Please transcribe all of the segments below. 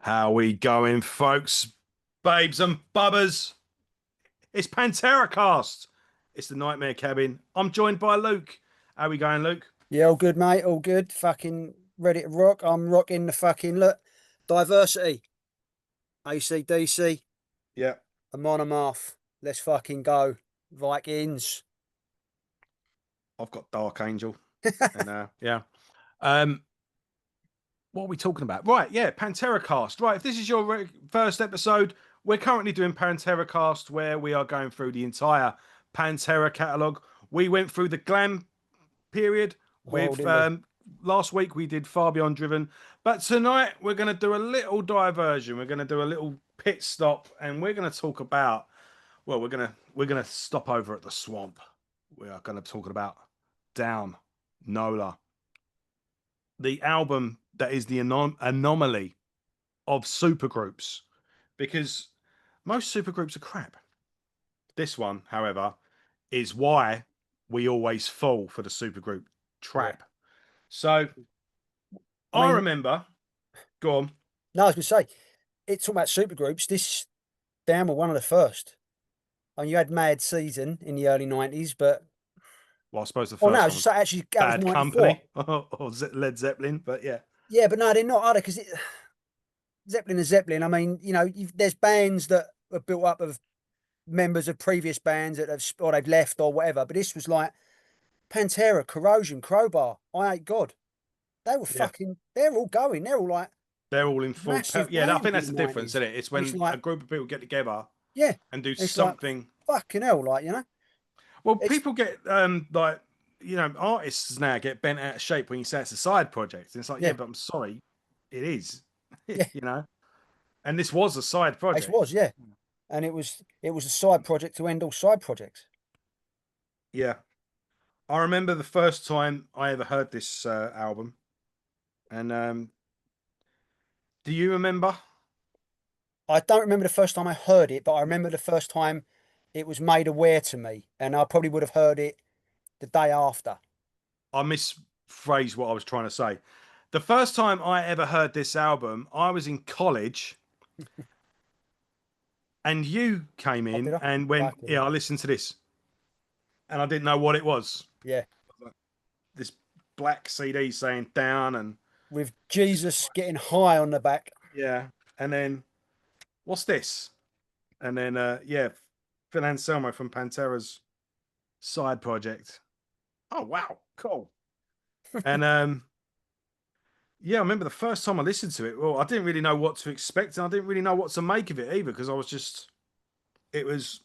How we going, folks, babes and bubbers? It's Panteracast. It's the Nightmare Cabin. I'm joined by Luke. How we going, Luke? Yeah, all good, mate. All good. Fucking ready to rock. I'm rocking the fucking look. Diversity. AC/DC. Yeah, A monomath. Let's fucking go. Vikings. I've got Dark Angel, and yeah. Um, what are we talking about? Right, yeah, Panteracast. Right, if this is your first episode, we're currently doing Panteracast, where we are going through the entire Pantera catalogue. We went through the glam period Oh, with didn't we? last week we did Far Beyond Driven, but tonight we're going to do a little diversion. We're going to do a little pit stop, and we're going to talk about, well, we're going to stop over at the swamp. We are going to talk about Down, Nola, the album that is the anomaly of supergroups, because most supergroups are crap. This one, however, is why we always fall for the supergroup Yeah. trap. So I I mean, remember. Go on. no, I was going to say, it's talking about supergroups. This Damn were one of the first. I mean, you had Mad Season in the early 90s, but. Well, I suppose the Oh, no, first I one was just was saying, actually, that was Bad 94. Company or Led Zeppelin, but yeah. Yeah, but no, they're not, are they? Because Zeppelin is Zeppelin. I mean, there's bands that are built up of members of previous bands that have or they've left or whatever. But this was like Pantera, Corrosion, Crowbar, EyeHateGod. They were Yeah. fucking. They're all going. They're all like They're all in full massive yeah, I think bands in that's the the difference, isn't nineties. it? It's And it's when a like, group of people get together yeah, and do it's like something. fucking hell, Well, it's people get like, artists now get bent out of shape when you say it's a side project. And it's like, yeah, yeah, but I'm sorry, it is. yeah. you know. And this was a side It project. was, yeah, and it was a side project to end all side projects. Yeah. I remember the first time I ever heard this album. And do you remember? I don't remember the first time I heard it, but I remember the first time it was made aware to me, and I probably would have heard it the day after. I misphrased what I was trying to say. The first time I ever heard this album, I was in college, and you came Oh, did in I? and went, Fucking "Yeah, hell. I listened to this," and I didn't know what it was. Yeah. This black CD saying "Down" and With Jesus getting high on the back. yeah, and then what's this? And then yeah, Phil Anselmo from Pantera's side project. Oh wow, cool. And yeah, I remember the first time I listened to it. Well, I didn't really know what to expect, and I didn't really know what to make of it either, because I was just, it was,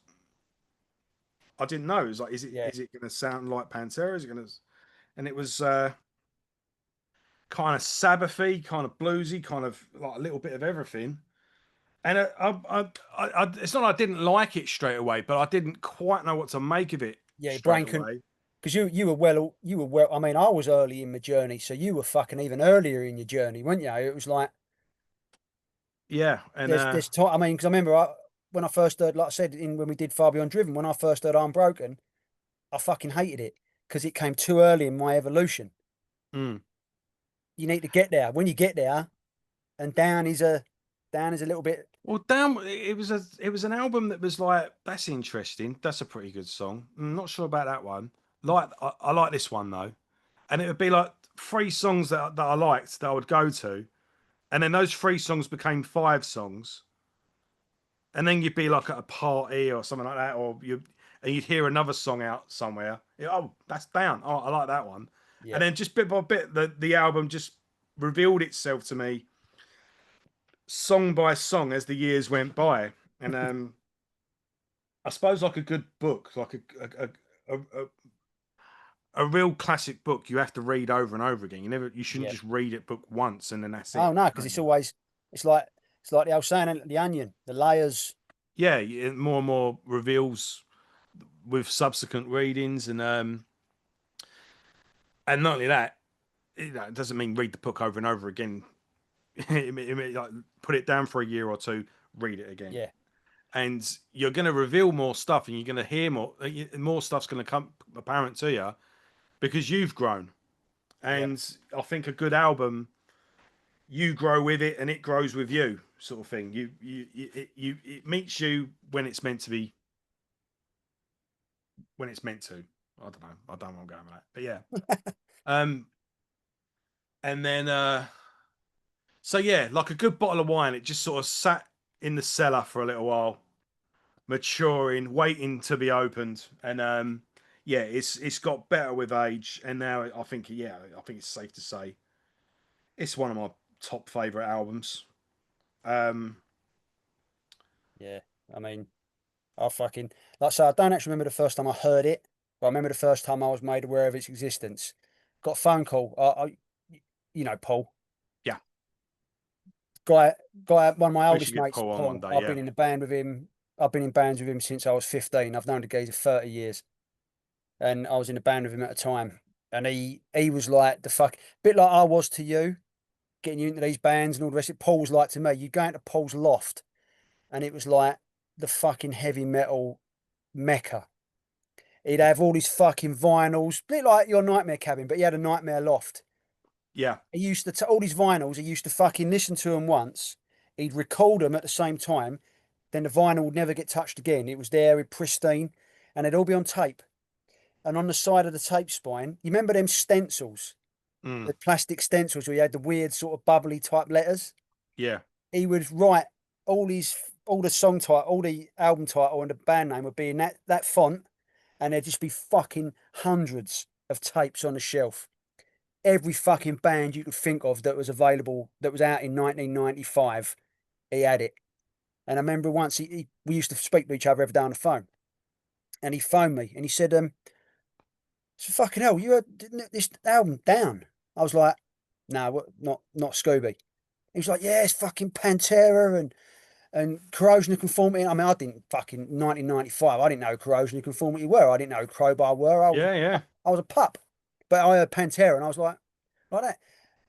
I didn't know. It was like, is it Yeah. is it going to sound like Pantera? Is it going to? And it was kind of Sabbathy, kind of bluesy, kind of like a little bit of everything. And it's not I didn't like it straight away, but I didn't quite know what to make of it Yeah, your straight brain couldn't, away. because you were well. I mean, I was early in my journey, so you were fucking even earlier in your journey, weren't you? It was like Yeah, and there's time. I mean, because I remember when I first heard, like I said, when we did Far Beyond Driven, when I first heard Unbroken, I fucking hated it because it came too early in my evolution. mm. You need to get there. When you get there, and down is a little bit. Well, damn, it was an album that was like, that's interesting. That's a pretty good song. I'm not sure about that one. Like I like this one though, and it would be like three songs that I liked that I would go to, and then those three songs became five songs, and then you'd be like at a party or something like that, or you'd hear another song out somewhere. Oh, that's Down. Oh, I like that one, and Yeah, then just bit by bit, the album just revealed itself to me, song by song, as the years went by, and I suppose like a good book, like a real classic book, you have to read over and over again. You shouldn't yeah. just read it book once and then that's Oh it. no, because it's like the old saying, ain't it, the onion, the layers. Yeah, more and more reveals with subsequent readings, and not only that, it doesn't mean read the book over and over again. Like put it down for a year or two, read it again, Yeah, and you're going to reveal more stuff, and you're going to hear more stuff's going to come apparent to you because you've grown. yeah, And I think a good album, you grow with it and it grows with you. sort of thing. It meets you when it's meant to be, when it's meant to. I don't know. I don't know where I'm going with that, but yeah. And then so yeah, like a good bottle of wine, it just sort of sat in the cellar for a little while, maturing, waiting to be opened, and yeah, it's got better with age, and now I think it's safe to say it's one of my top favorite albums. Um, Yeah, I mean, I fucking like I say, I don't actually remember the first time I heard it, but I remember the first time I was made aware of its existence. Got a phone call. You know, Paul, yeah, guy, one of my we should oldest get mates, Paul on one Paul. day. I've Yeah, been in a band with him. I've been in bands with him since I was 15. I've known the geezer 30 years, and I was in a band with him at a time. And he was like the fuck, bit like I was to you, getting you into these bands and all the rest. Paul was like to me. You go into Paul's loft, and it was like the fucking heavy metal mecca. He'd have all his fucking vinyls, bit like your Nightmare Cabin, but he had a Nightmare Loft. yeah, He used to all these vinyls. He used to fucking listen to them once. He'd record them at the same time. Then the vinyl would never get touched again. It was there, pristine, and they'd all be on tape. And on the side of the tape spine, you remember them stencils, mm, the plastic stencils where you had the weird sort of bubbly type letters. yeah, He would write all these, all the song title, all the album title, and the band name would be in that font, and there'd just be fucking hundreds of tapes on the shelf. Every fucking band you could think of that was available, that was out in 1995, he had it. And I remember once we used to speak to each other every day on the phone, and he phoned me and he said, so fucking hell, you heard this album Down? I was like, no, what, not Scooby. He was like, yeah, it's fucking Pantera and Corrosion of Conformity. I mean, I didn't fucking 1995. I didn't know who Corrosion of Conformity were. I didn't know who Crowbar were. yeah, yeah. I was a pup, but I heard Pantera and I was like that.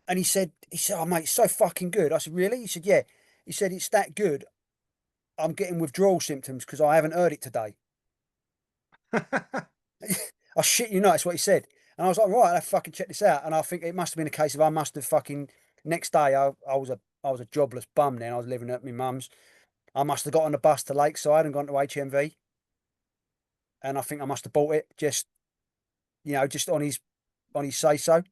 And he said, oh mate, it's so fucking good. I said, really? He said, yeah. He said, it's that good. I'm getting withdrawal symptoms because I haven't heard it today. I shit you not, that's what he said. And I was like, right, I'll fucking check this out. And I think it must have been a case of I must have fucking next day I was a jobless bum then. I was living at my mum's. I must have got on the bus to Lakeside and gone to HMV. And I think I must have bought it just, just on his say so.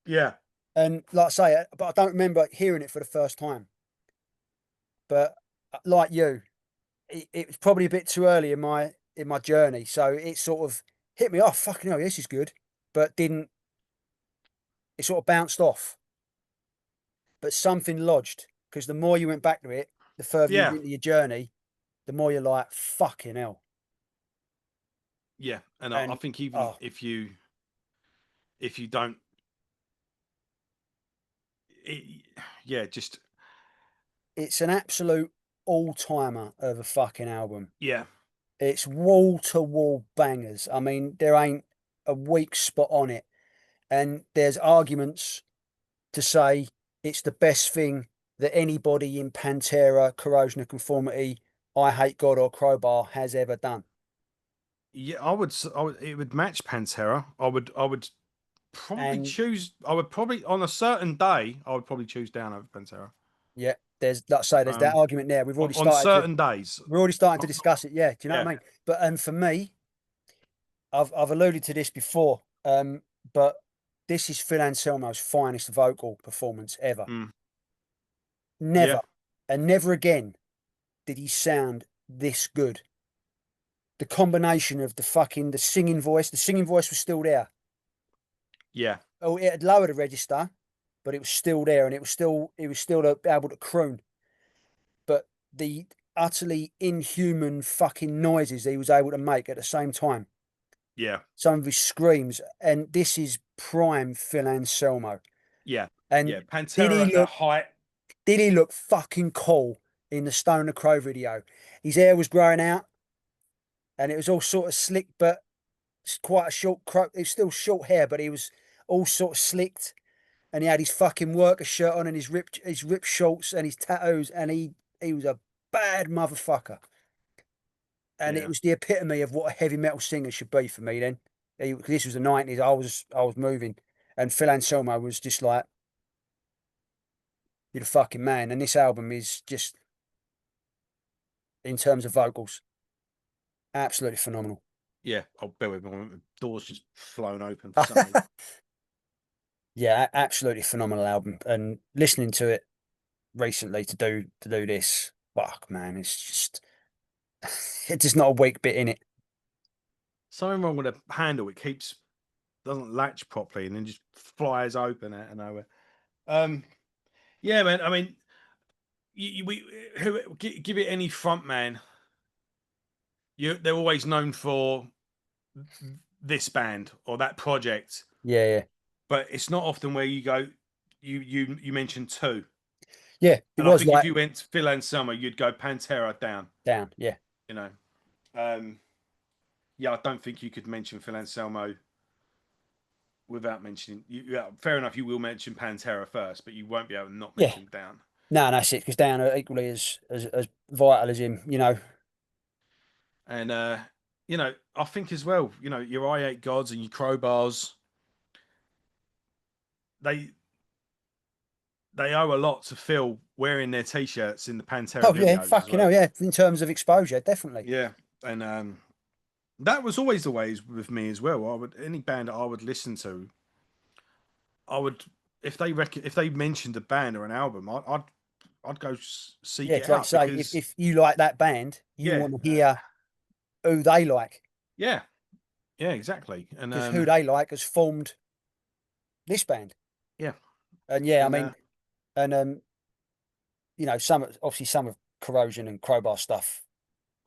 Yeah. And like I say, but I don't remember hearing it for the first time. But like you, it was probably a bit too early in my journey. So it sort of hit me off. Fucking hell, this is good. But didn't, it sort of bounced off. But something lodged because the more you went back to it, the further you Yeah, went into your journey, the more you're like, fucking hell. yeah, and I And think even oh, if you don't, it, yeah, just it's an absolute all timer of a fucking album. yeah, It's wall to wall bangers. I mean, there ain't a weak spot on it. And there's arguments to say it's the best thing that anybody in Pantera, Corrosion of Conformity, EyeHateGod, or Crowbar has ever done. yeah. I would, it would match Pantera. I would probably And choose. I would probably on a certain day. I would probably choose down over Pantera. yeah, there's like I say, there's that argument there. On certain days. We're already starting to discuss it. Yeah, do you know what Yeah. I mean? But for me, I've alluded to this before. But this is Phil Anselmo's finest vocal performance ever. Mm, Never yeah. and never again did he sound this good. The combination of the singing voice, the singing voice was still there. Yeah. Oh, it had lowered the register, but it was still there, and it was still able to croon. But the utterly inhuman fucking noises he was able to make at the same time, Yeah. some of his screams, and this is prime Phil Anselmo. Yeah. And Yeah. did Pantera he at that look height. did he look fucking cool in the Stone the Crow video? His hair was growing out, and it was all sort of slick, but it's quite a short crow. It was still short hair, but he was all sort of slicked, and he had his fucking worker shirt on and his ripped shorts and his tattoos, and he was a bad motherfucker. And it Yeah. was the epitome of what a heavy metal singer should be for me then. Because this was the 90s, I was moving, and Phil Anselmo was just like you're the fucking man. And this album is just, in terms of vocals, absolutely phenomenal. Yeah, I'll bear with me. The door's just flown open for some reason. Yeah, absolutely phenomenal album. And listening to it recently to do this, fuck man, it's just it's just not a weak bit in it. Something wrong with the handle. It doesn't latch properly and then just flies open out of nowhere. Yeah, man. I mean, give it any front man. They're always known for this band or that project, Yeah, but it's not often where you go. You mentioned two, yeah. It and I was think if like you went to Phil Anselmo, you'd go Pantera down. down. Yeah, You know, yeah. I don't think you could mention Phil Anselmo without mentioning. Yeah, fair enough. You will mention Pantera first, but you won't be able to not yeah. mention down. No, that's it. Because down are equally as vital as him. You know. And I think as well, your EyeHateGods and your Crowbars, they owe a lot to Phil wearing their t-shirts in the Pantera Oh yeah, videos as fucking well. hell, yeah. In terms of exposure, definitely. Yeah, and that was always the ways with me as well. Any band that I would listen to, I would if they mentioned a band or an album, I'd go seek Yeah, it it's like you out say, because if you like that band, you yeah, want to hear who they like, yeah, yeah, exactly. And because who they like has formed this band. yeah, And yeah, I and mean, and some of Corrosion and Crowbar stuff.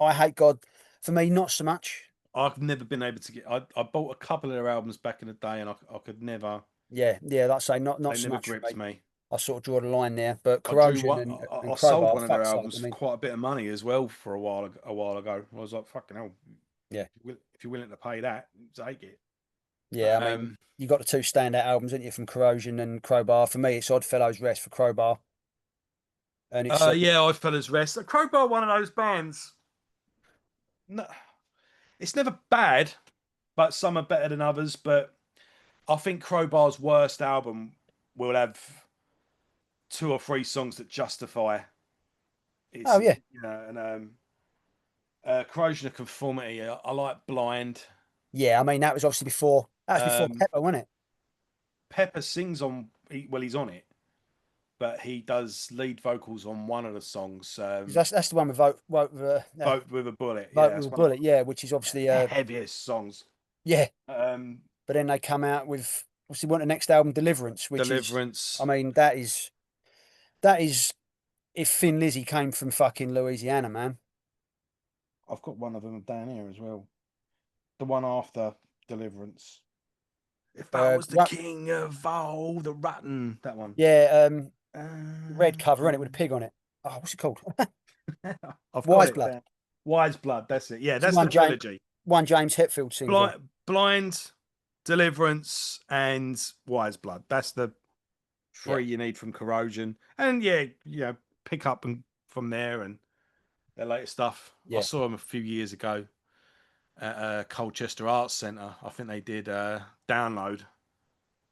I Hate God, for me, not so much. I've never been able to get. I bought a couple of their albums back in the day, and I could never. Yeah, yeah, like I say, not They so never much for gripped me. me. I sort of draw the line there. But I drew Corrosion one. and I sold Crowbar, one of their fuck's sake, albums I for mean, quite a bit of money as well for a while ago. I was like, fucking hell. yeah, If you're willing to pay that, take it. yeah. I But mean, you got the two standout albums, didn't you, from Corrosion and Crowbar? For me, it's Oddfellows Rest for Crowbar, and it's yeah, Oddfellows Rest. Crowbar, one of those bands. No, it's never bad, but some are better than others. But I think Crowbar's worst album will have two or three songs that justify oh it's yeah, and Corrosion of Conformity. I like Blind. yeah. I mean, that was obviously before. That was before Um, Pepper, wasn't it? Pepper sings he's on it, but he does lead vocals on one of the songs. 'Cause that's the one with Vote with a Bullet. Yeah, Vote with that's a one of Bullet, yeah, which is obviously the heaviest songs. yeah. Um, But then they come out with obviously want the next album, Deliverance, which is, I Deliverance. mean, that is if Thin Lizzy came from fucking Louisiana, man. I've got one of them down here as well. The one after Deliverance. If I was the What? king of all the rotten, that one. Yeah, red cover in it with a Um, pig on it. Oh, what's it called? I've got Wise it Blood. down. Wise Blood. That's it. Yeah, It's the that's the trilogy. one James Hetfield sings on. Blind, Deliverance, and Wise Blood. That's the Yeah, three you need from Corrosion. And yeah, pick up and from there and their latest stuff. I yeah, saw them a few years ago at Colchester Arts Centre. I think they did Download.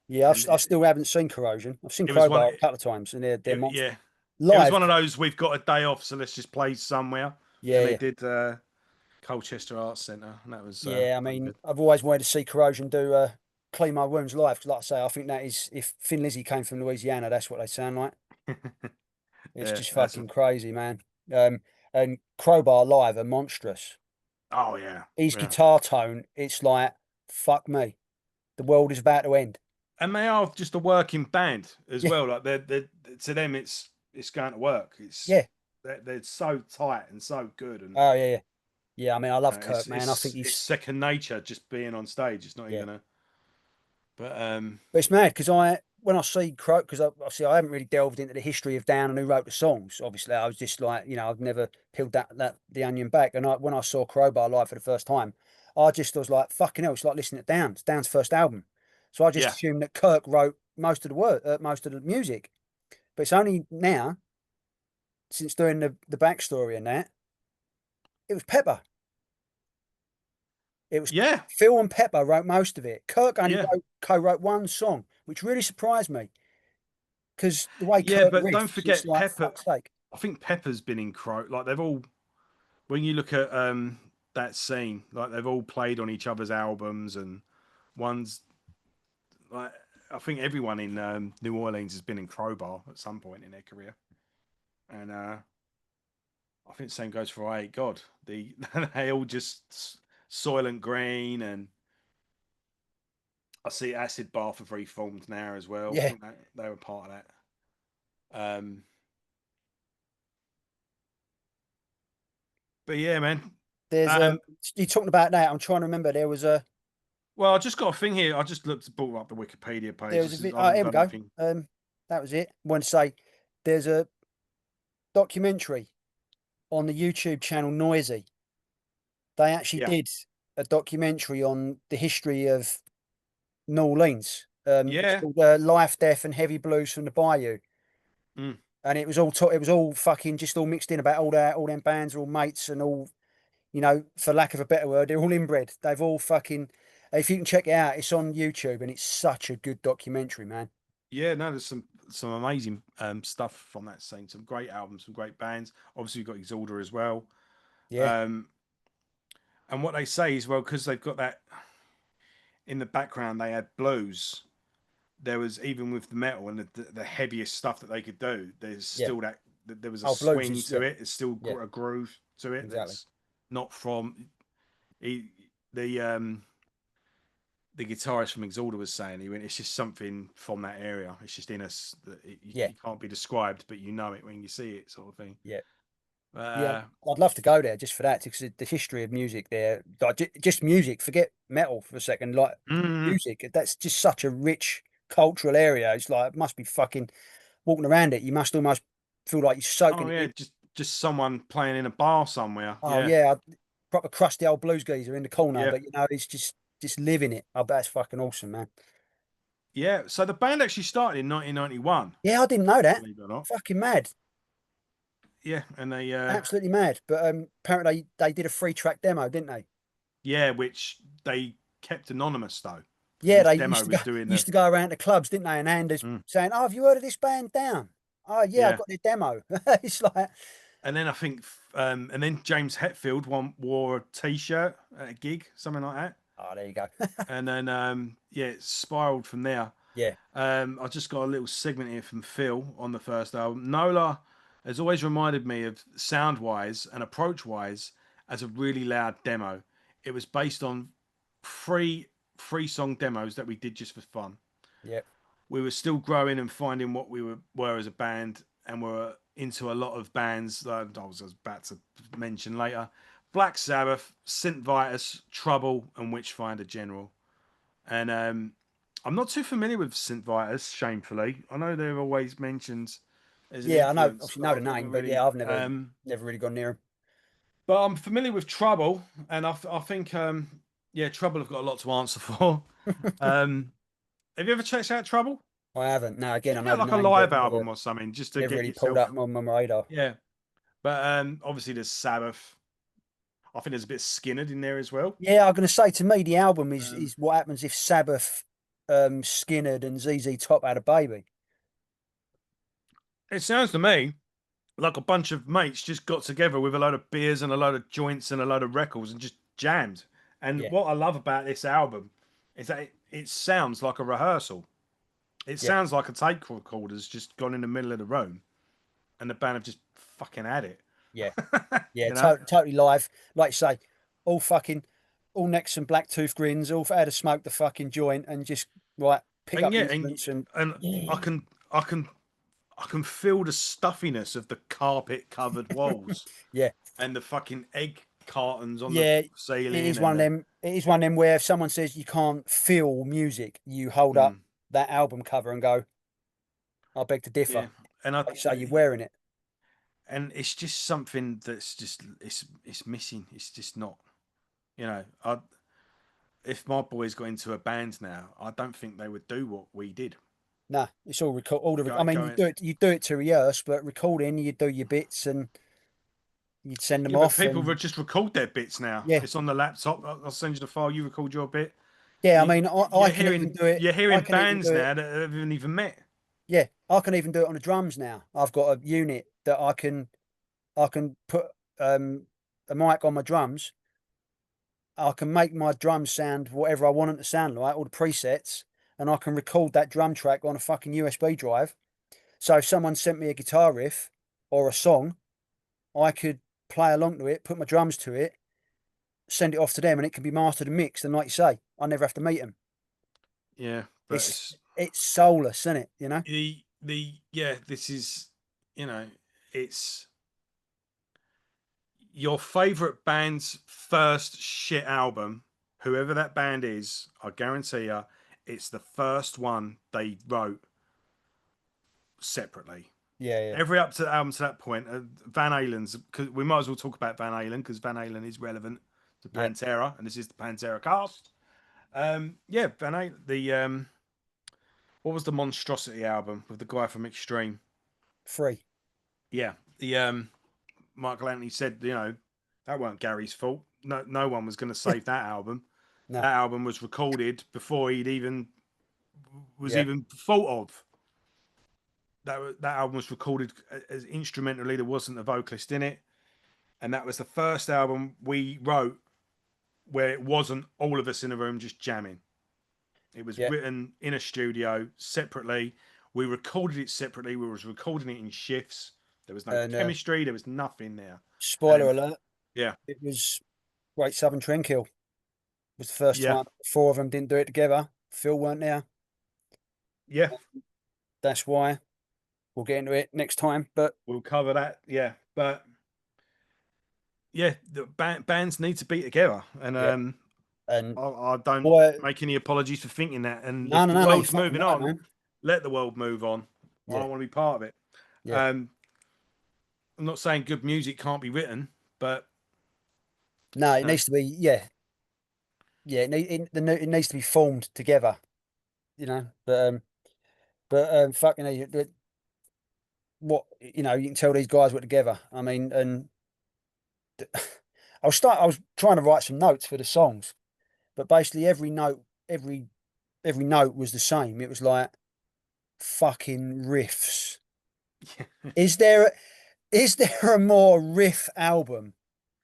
yeah. And I still haven't seen Corrosion. I've seen it was one. Crowbar a couple of times, and they're monsters. Yeah, it was Live. one of those. We've got a day off, so let's just play somewhere. Yeah, And they yeah. did Colchester Arts Centre, and that was Yeah, I pretty mean, good. I've always wanted to see Corrosion do Clean My Wounds live. 'Cause like I say, I think that is, if Thin Lizzy came from Louisiana, that's what they sound like. It's Yeah, just that's fucking crazy, man. And Crowbar live are monstrous. oh yeah, His yeah. guitar tone, it's like, fuck me, the world is about to end. And they are just a working band as Yeah, well. Like they're to them, it's going to work. yeah. They're so tight and so good, and Oh yeah, yeah. Yeah, I mean, I love Kirk, man. I think it's he's, second nature just being on stage. It's not yeah. even a. But But it's mad because when I see Crow, because obviously I haven't really delved into the history of Dan and who wrote the songs. Obviously, I was just like, I've never peeled that the onion back. And when I saw Crowbar live for the first time, I just was like, fucking hell, it's like listening to Dan. It's Dan's first album. So I just yeah, assumed that Kirk wrote most of the most of the music. But it's only now, since doing the backstory and that, it was Pepper. It was yeah, Phil and Pepper wrote most of it. Kirk only yeah. co-wrote one song, which really surprised me. because the way Yeah, Kirk but don't riffs, it's forget like Pepper. fuck's sake. I think Pepper's been in Crow. Like they've all, when you look at that scene, like they've all played on each other's albums, and one's like I think everyone in New Orleans has been in Crowbar at some point in their career, and I think the same goes for EyeHateGod. They all just Soylent Green, and I see Acid Bath have reformed now as well. I Yeah, think they were part of that. But yeah, man. there's Um, you're talking about that. I'm trying to remember. well, I just got a thing here. I just brought up the Wikipedia page. There was This a is, bit. I Oh, haven't here we done go. anything. That was it. I want to say there's a documentary on the YouTube channel Noisy. They actually Yeah, did a documentary on the history of New Orleans. It's yeah. called Life, Death, and Heavy Blues from the Bayou, Mm. and it was all fucking just all mixed in about all them bands are all mates and all, you know, for lack of a better word, they're all inbred. They've all fucking. If you can check it out, it's on YouTube, and it's such a good documentary, man. Yeah, no, there's some amazing stuff from that scene. Some great albums, some great bands. Obviously, you've got Exalder as well. Yeah, Um, and what they say is, well, because they've got that in the background, they had blues. There was, even with the metal and the heaviest stuff that they could do, there's yeah. still that there was a Oh, blues swing is to yeah, it. It's still yeah, a groove to it exactly. that's not from he, the guitarist from Exalder was saying. He went, it's just something from that area. It's just in us that Yeah, it can't be described, but you know it when you see it, sort of thing. yeah. Yeah, Uh, I'd love to go there just for that, because the history of music there, like just music, forget metal for a second, like mm, music, that's just such a rich cultural area. It's like, it must be fucking walking around it. You must almost feel like you're soaking oh it yeah, in. just someone playing in a bar somewhere. Oh, Yeah, yeah, proper crusty old blues geezer in the corner, yeah, but you know, it's just living it. I bet it's fucking awesome, man. yeah. So the band actually started in 1991, Yeah, I didn't know that. believe it or not. Fucking mad. Yeah, and they Absolutely mad. But apparently they did a 3-track demo, didn't they? yeah, which they kept anonymous though, Yeah, which they demo was doing the used to go around to clubs, didn't they? And Anders mm, saying, "Oh, have you heard of this band Down? Oh, yeah, I yeah. got their demo." It's like, And then I think, and then James Hetfield wore a T-shirt at a gig, something like that. oh, there you go. And then, yeah, it spiraled from there. Yeah, I just got a little segment here from Phil on the first album. Nola has always reminded me of sound-wise and approach-wise as a really loud demo. It was based on three free song demos that we did just for fun. yeah, We were still growing and finding what we were as a band, and were into a lot of bands that I was about to mention later: Black Sabbath, Synth Vitus, Trouble, and Witchfinder General. And I'm not too familiar with Synth Vitus, shamefully. I know they're always mentioned as an yeah. I know, influence, obviously but know the I've never name, but really. yeah, I've never really gone near But I'm familiar with Trouble, and I think, yeah, Trouble have got a lot to answer for. them. Um, have you ever checked out Trouble? I haven't. No, again, I Check know out the like a name, but live album or something, just to never get really pulled up yourself. on my radar. Yeah, but obviously there's Sabbath. I think there's a bit of Skinner in there as well. Yeah, I'm going to say, to me, the album Um, is what happens if Sabbath, Skinner, and ZZ Top had a baby. it sounds to me like a bunch of mates just got together with a load of beers and a load of joints and a load of records and just jammed. And Yeah, what I love about this album is that it sounds like a rehearsal. It yeah, sounds like a tape recorder's just gone in the middle of the room and the band have just fucking had it. yeah. Yeah, You know? totally live. Like you say, all fucking, all necks and black tooth grins, all had to smoke the fucking joint and just, right, pick And up the yeah, instruments and and I can I can I can feel the stuffiness of the carpet covered walls yeah, and the fucking egg cartons on the yeah. It ceiling is and one of the them. It is one of them where if someone says you can't feel music, you hold up mm, that album cover and go, "I beg to differ." yeah. And Like you say, you're wearing it. it's just something that's just it's missing. It's just not, you know. If my boys got into a band now, I don't think they would do what we did. Nah, it's all record. I mean, Going, you do it to rehearse, but recording, you do your bits and you'd send them yeah, but off. people And would just record their bits now. yeah, It's on the laptop. I'll send you the file. You record your bit. yeah. I mean, You're hearing I can even do bands it. now that haven't even met. Yeah, I can even do it on the drums now. I've got a unit that I can put a mic on my drums. I can make my drums sound whatever I want them to sound like, all the presets, and I can record that drum track on a fucking USB drive. So if someone sent me a guitar riff or a song, I could play along to it, put my drums to it, send it off to them, and it can be mastered and mixed. And like you say, I never have to meet them. Yeah, but It's it's soulless, isn't it? You know? this is, you know, it's your favorite band's first shit album, whoever that band is, I guarantee you, it's the first one they wrote separately. Yeah, yeah, Every up to the album to that point, Van Halen's, because we might as well talk about Van Halen because Van Halen is relevant to yeah. Pantera, and this is the Panteracast. Yeah, Van Halen. What was the Monstrosity album with the guy from Extreme? Free. Yeah, the Michael Anthony said, that weren't Gary's fault. No one was going to save that album. No. That album was recorded before he'd even Yeah. thought of. That album was recorded as instrumentally. There wasn't a vocalist in it, and that was the first album we wrote where it wasn't all of us in a room just jamming. It was Yeah. written in a studio separately. We recorded it separately. We was recording it in shifts. There was no And chemistry. There was nothing there. spoiler alert, Yeah, it was Great Southern Trendkill. It was the first yeah, time four of them didn't do it together. Phil weren't there. yeah. That's why. We'll get into it next time. But We'll cover that. Yeah, but yeah, the bands need to be together, and yeah, and I don't boy, make any apologies for thinking that. And no, if no, the no, no, you're world's fucking moving right, on, man. let the world move on. I Yeah, don't want to be part of it. yeah, I'm not saying good music can't be written, but no, it you know, needs to be, yeah, yeah, it needs to be formed together, you know. But fucking, what you know, you can tell these guys were together. I mean, and I was trying to write some notes for the songs, but basically every note was the same. It was like fucking riffs. Is there is there a more riff album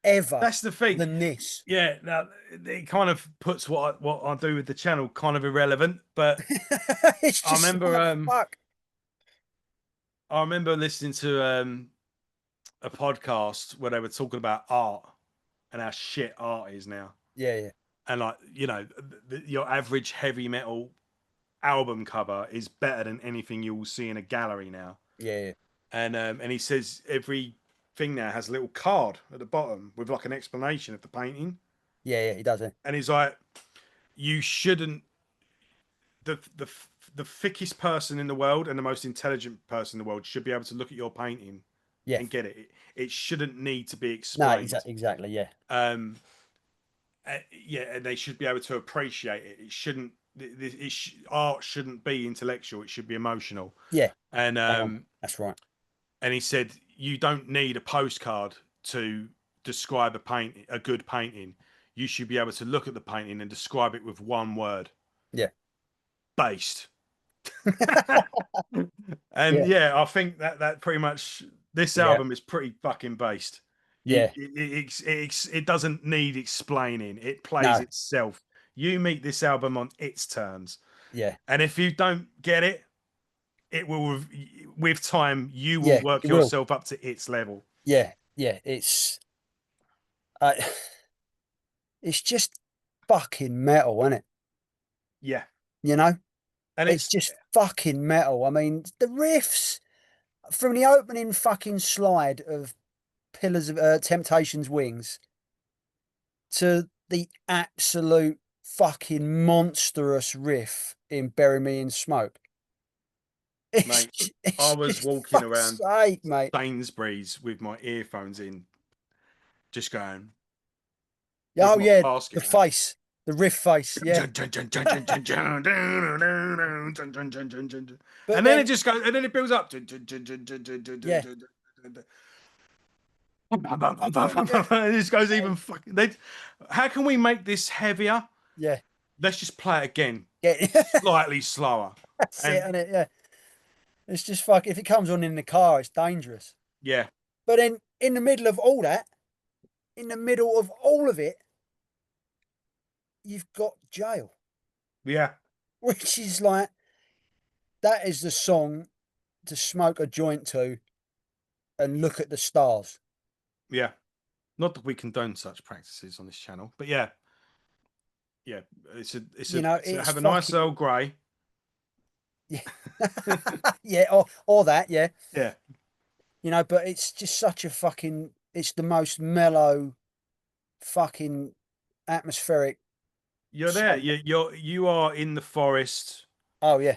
ever that's the thing. than this? Yeah, now it kind of puts what I do with the channel kind of irrelevant. But It's I just remember like fuck. I remember listening to a podcast where they were talking about art and how shit art is now. Yeah, yeah, And like, your average heavy metal album cover is better than anything you will see in a gallery now. yeah, And he says every thing now has a little card at the bottom with like an explanation of the painting. yeah, yeah. He does it. And he's like, you shouldn't the thickest person in the world and the most intelligent person in the world should be able to look at your painting Yeah. and get it. It shouldn't need to be No, explained. exactly. Yeah. Yeah, and they should be able to appreciate it. It shouldn't. Art shouldn't be intellectual. It should be emotional. Yeah. And That's right. and he said you don't need a postcard to describe a good painting. You should be able to look at the painting and describe it with one word. Yeah. Based. And Yeah. I think that pretty much this Yeah. album is pretty fucking based. Yeah. It doesn't need explaining. It plays No. itself. You meet this album on its terms, Yeah. and if you don't get it, it will. With time, you will Yeah. work It will. yourself up to its level. Yeah. Yeah. Uh, it's just fucking metal, isn't it? Yeah, You know, and it's just fucking metal. I mean, the riffs from the opening fucking slide of Pillars of Temptation's Wings to the absolute fucking monstrous riff in Bury Me in Smoke. It's, mate. I was just walking fuck's around sake, mate. Sainsbury's with my earphones in, just going with Oh my yeah, the basket. face, the riff face, yeah. And But then it then, just goes, and then it builds up. yeah, It just goes even fucking. How can we make this heavier? yeah, Let's just play it again, yeah. slightly slower. That's it, And isn't it? Yeah, It's just fuck. If it comes on in the car, it's dangerous. Yeah, But then in the middle of all that, in the middle of all of it, you've got Jail, yeah, which is like, that is the song to smoke a joint to and look at the stars. yeah. Not that we condone such practices on this channel, but yeah, yeah. You know, It's a it's have a nice fucking, Earl Grey. yeah. Yeah, or that, yeah. Yeah, You know, but it's just such a fucking, it's the most mellow, fucking atmospheric you're there. song. You are in the forest. Oh yeah,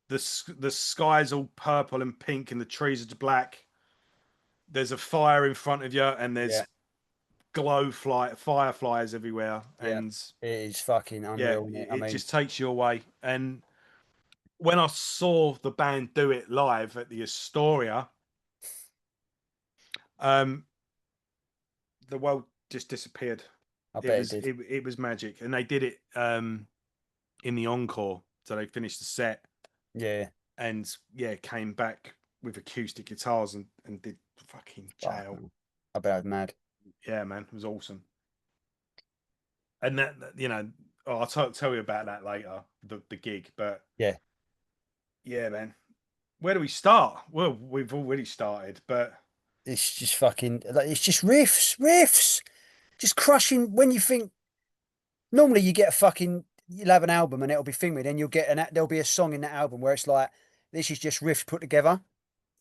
The sky's all purple and pink, and the trees are black. There's a fire in front of you, and yeah, there's fireflies everywhere, yeah. and It is fucking yeah, unreal, isn't it? I it mean, just takes you away. And when I saw the band do it live at the Astoria, um, the world just disappeared. I It bet it was did. it was magic, and they did it in the encore. So they finished the set, Yeah, and yeah, came back with acoustic guitars and did fucking fuck, Jail. man. I bet I was mad. Yeah, man, it was awesome. And you know, oh, I'll tell you about that later, the gig. But Yeah, yeah, man, where do we start? Well, we've already started, but it's just fucking, like, it's just riffs, just crushing. When you think normally you get a fucking, you'll have an album and it'll be thing with, then you'll get there'll be a song in that album where it's like, this is just riffs put together.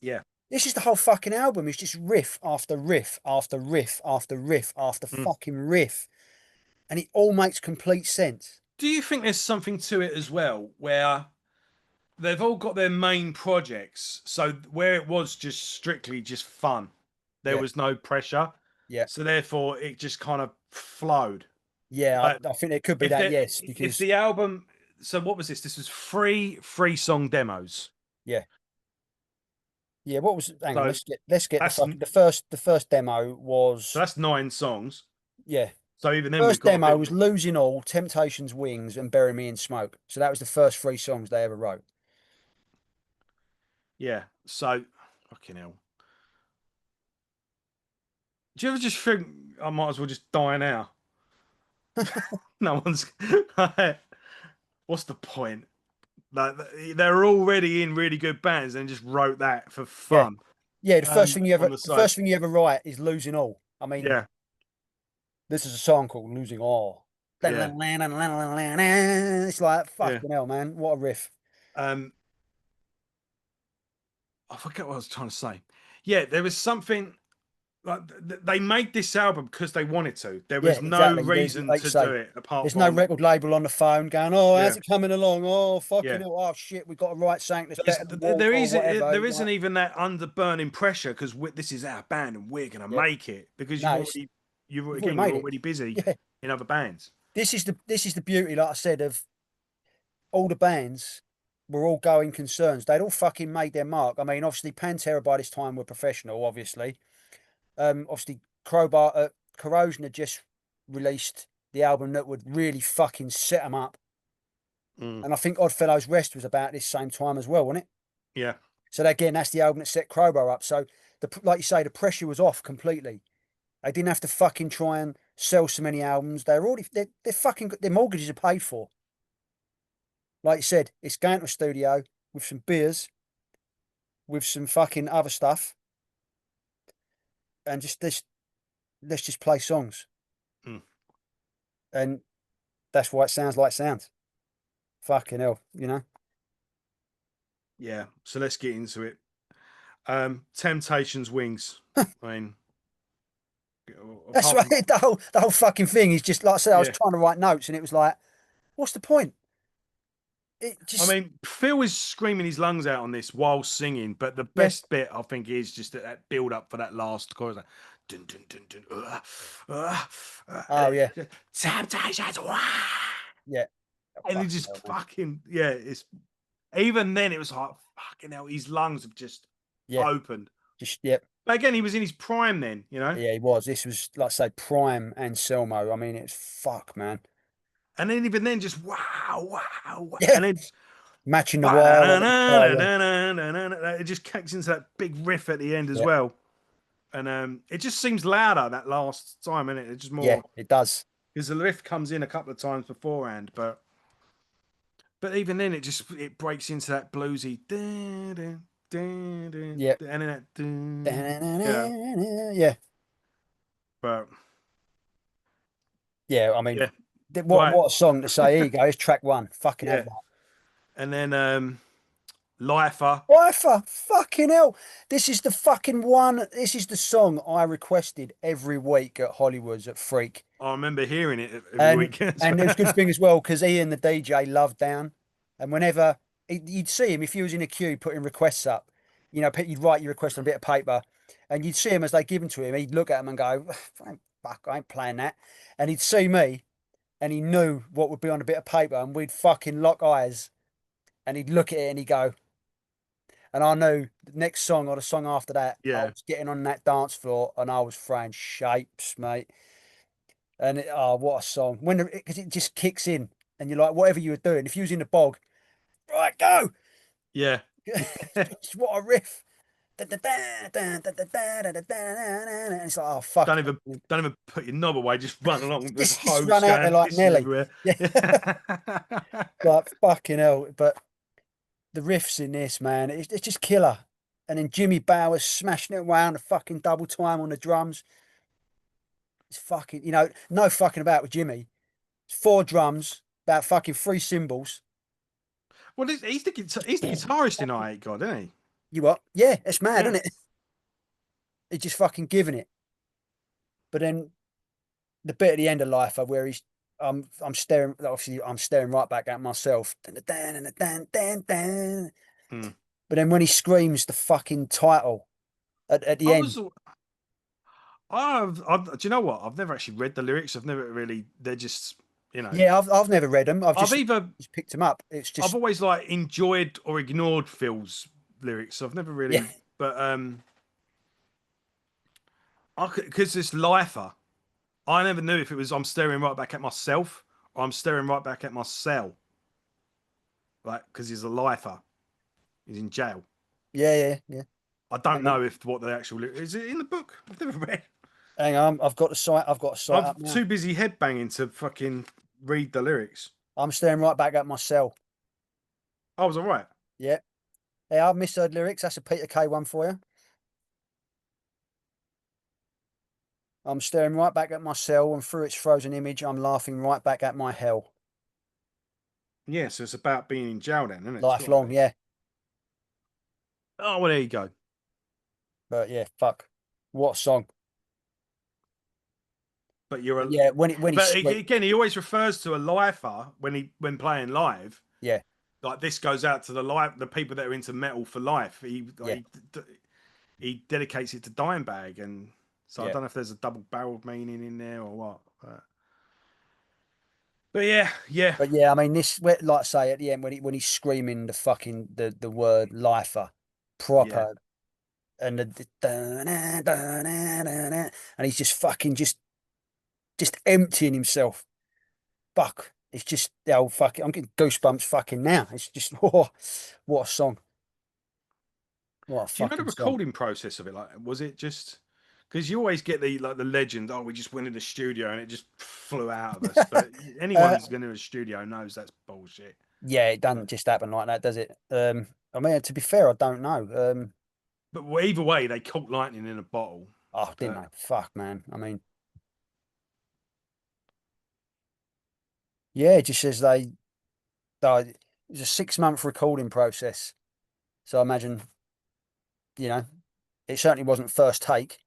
yeah. This is the whole fucking album. It's just riff after riff after riff after riff after Mm. fucking riff, and it all makes complete sense. Do you think there's something to it as well, where they've all got their main projects, so where it was just strictly just fun, there Yeah, was no pressure, yeah, so therefore it just kind of flowed. yeah. Like I think it could be if that, the yes, if because the album, so what was this? This was three song demos. yeah, yeah. What was? Hang on, So let's get the that's fucking the first demo so was, that's 9 songs. yeah. So even then we've First got a demo bit. was Losing All, Temptations Wings, and Bury Me in Smoke. So that was the first three songs they ever wrote. Yeah. So fucking hell. Do you ever just think I might as well just die now? No one's. What's the point? Like they're already in really good bands and just wrote that for Yeah, fun. yeah. The first thing you On ever, the the side. first thing you ever write is Losing All. I mean, Yeah. this is a song called Losing All. Yeah. It's like Yeah. fucking hell, man. What a riff. Um, I forget what I was trying to say. Yeah, there was something like they made this album because they wanted to. There Yeah, was no exactly. There's, reason like you to do say, it apart there's no from record label on the phone going, "Oh, how's yeah, it coming along? Oh, fucking yeah. hell! Oh shit, we've got to write something that's There's, better than Walk or whatever." there isn't Like, even that under burning pressure because this is our band and we're gonna yeah, make it because no, it's, you've already you're made it. already busy Yeah, in other bands. this is the beauty, like I said, of all the bands were all going concerns. They'd all fucking made their mark. I mean, obviously, Pantera by this time were professional, obviously. Obviously, Crowbar, Corrosion had just released the album that would really fucking set them up. Mm, And I think Oddfellows Rest was about this same time as well, wasn't it? yeah, So again, that's the album that set Crowbar up. So like you say, the pressure was off completely. They didn't have to fucking try and sell so many albums. They're fucking, their mortgages are paid for. Like you said, it's going to a studio with some beers, with some fucking other stuff, and just this, let's just play songs. mm, And that's why it sounds like it sounds. Fucking hell, you know? yeah. So let's get into it. Temptations Wings. I mean, That's apart right. from The whole fucking thing is just like I said, I was yeah. trying to write notes and it was like, what's the point? It I just, mean, Phil is screaming his lungs out on this while singing, but the yeah. best bit I think is just that build up for that last chorus. Like, dun, dun, dun, dun, Oh yeah. Temptations, wah! Yeah. Oh, And he fucking just hell, man. fucking yeah. It's even then it was like fucking hell. His lungs have just Yeah. opened. Just, yeah. But again, he was in his prime then, you know. Yeah, he was. This was, like I say, Prime and Selmo. I mean, it's fuck, man. And then even then, just wow, wow, wow. Yeah. And then Matching the wire. It just kicks into that big riff at the end as Yeah, well. And it just seems louder that last time, innit? It's just yeah, more it does. because the riff comes in a couple of times beforehand, but even then it breaks into that bluesy Yeah. and then that yeah. Yeah. But Yeah, I mean, yeah, what right, what a song to say. Here you go. It's track one. Fucking have yeah. that. And then Lifer. Wifer, fucking hell. This is the fucking one. This is the song I requested every week at Hollywood's at Freak. I remember hearing it every And weekend. and it was a good thing as well because Ian, the DJ, loved Down. And whenever you'd see him, if he was in a queue putting requests up, you'd write your request on a bit of paper and you'd see him as they give them to him. He'd look at them and go, fuck, I ain't playing that. And he'd see me and he knew what would be on a bit of paper and we'd fucking lock eyes and he'd look at it and he'd go, and I knew the next song or the song after that, I Yeah, was getting on that dance floor and I was throwing shapes, mate. And oh, what a song! Because it just kicks in, and you're like, whatever you were doing, if you was in the bog, right, go! yeah. What a riff! And it's like, oh fuck! don't even don't even put your knob away. Just run along with the Just hose run out there going, like pissing Nelly. everywhere. Yeah, like fucking hell. But the riffs in this, man, it's just killer. And then Jimmy Bowers smashing it around the fucking double time on the drums. It's fucking, no fucking about with Jimmy. It's four drums, about fucking three cymbals. Well, he's the guitarist in EyeHateGod, isn't he? You what? Yeah, it's mad, Yeah. isn't it? He's just fucking giving it. But then the bit at the end of Life where I'm staring, obviously I'm staring right back at myself. But Hmm. then when he screams the fucking title at the I end. was. Do you know what? I've never actually read the lyrics. I've never really. They're just. Yeah, I've never read them. I've I've just either. just picked them up. It's I've just always like enjoyed or ignored Phil's lyrics. I've never yeah, really. But because this lifer, I never knew if it was I'm staring right back at myself or I'm staring right back at my cell. Like because he's a lifer. He's in jail. yeah. I don't Hang on, know if what the actual is it in the book. I've never read. hang on. I've got the site. I've got a site I'm up now. too busy headbanging to fucking read the lyrics. I'm staring right back at my cell. I was all right. Yeah. Hey, I've misheard lyrics. That's a Peter K one for you. I'm staring right back at my cell, and through its frozen image, I'm laughing right back at my hell. Yeah, so it's about being in jail then, isn't it? It's got to Lifelong, be. yeah. Oh, well, there you go. But yeah, fuck. What a song. But you're But a. yeah, when But he again, he always refers to a lifer when playing live. yeah, Like this goes out to the people that are into metal for life. yeah, He dedicates it to Dimebag, and so I yeah. don't know if there's a double barreled meaning in there or what. But yeah, yeah, But yeah, I mean like I say at the end when he's screaming the fucking the word lifer yeah. proper and and he's just fucking just emptying himself. Fuck. It's just the old fucking. I'm getting goosebumps fucking now. It's just what a song. What a Do you know the fucking song. recording process of it? Like, was it just because you always get the legend? Oh, we just went in the studio and it just flew out of us. But anyone Uh, who's been to a studio knows that's bullshit. yeah, it But, doesn't just happen like that, does it? I mean, to be fair, I don't know. but either way, they caught lightning in a bottle. Oh, didn't But I? Fuck, man. I mean, yeah, it just says it was a 6 month recording process. So I imagine, you know, it certainly wasn't first take,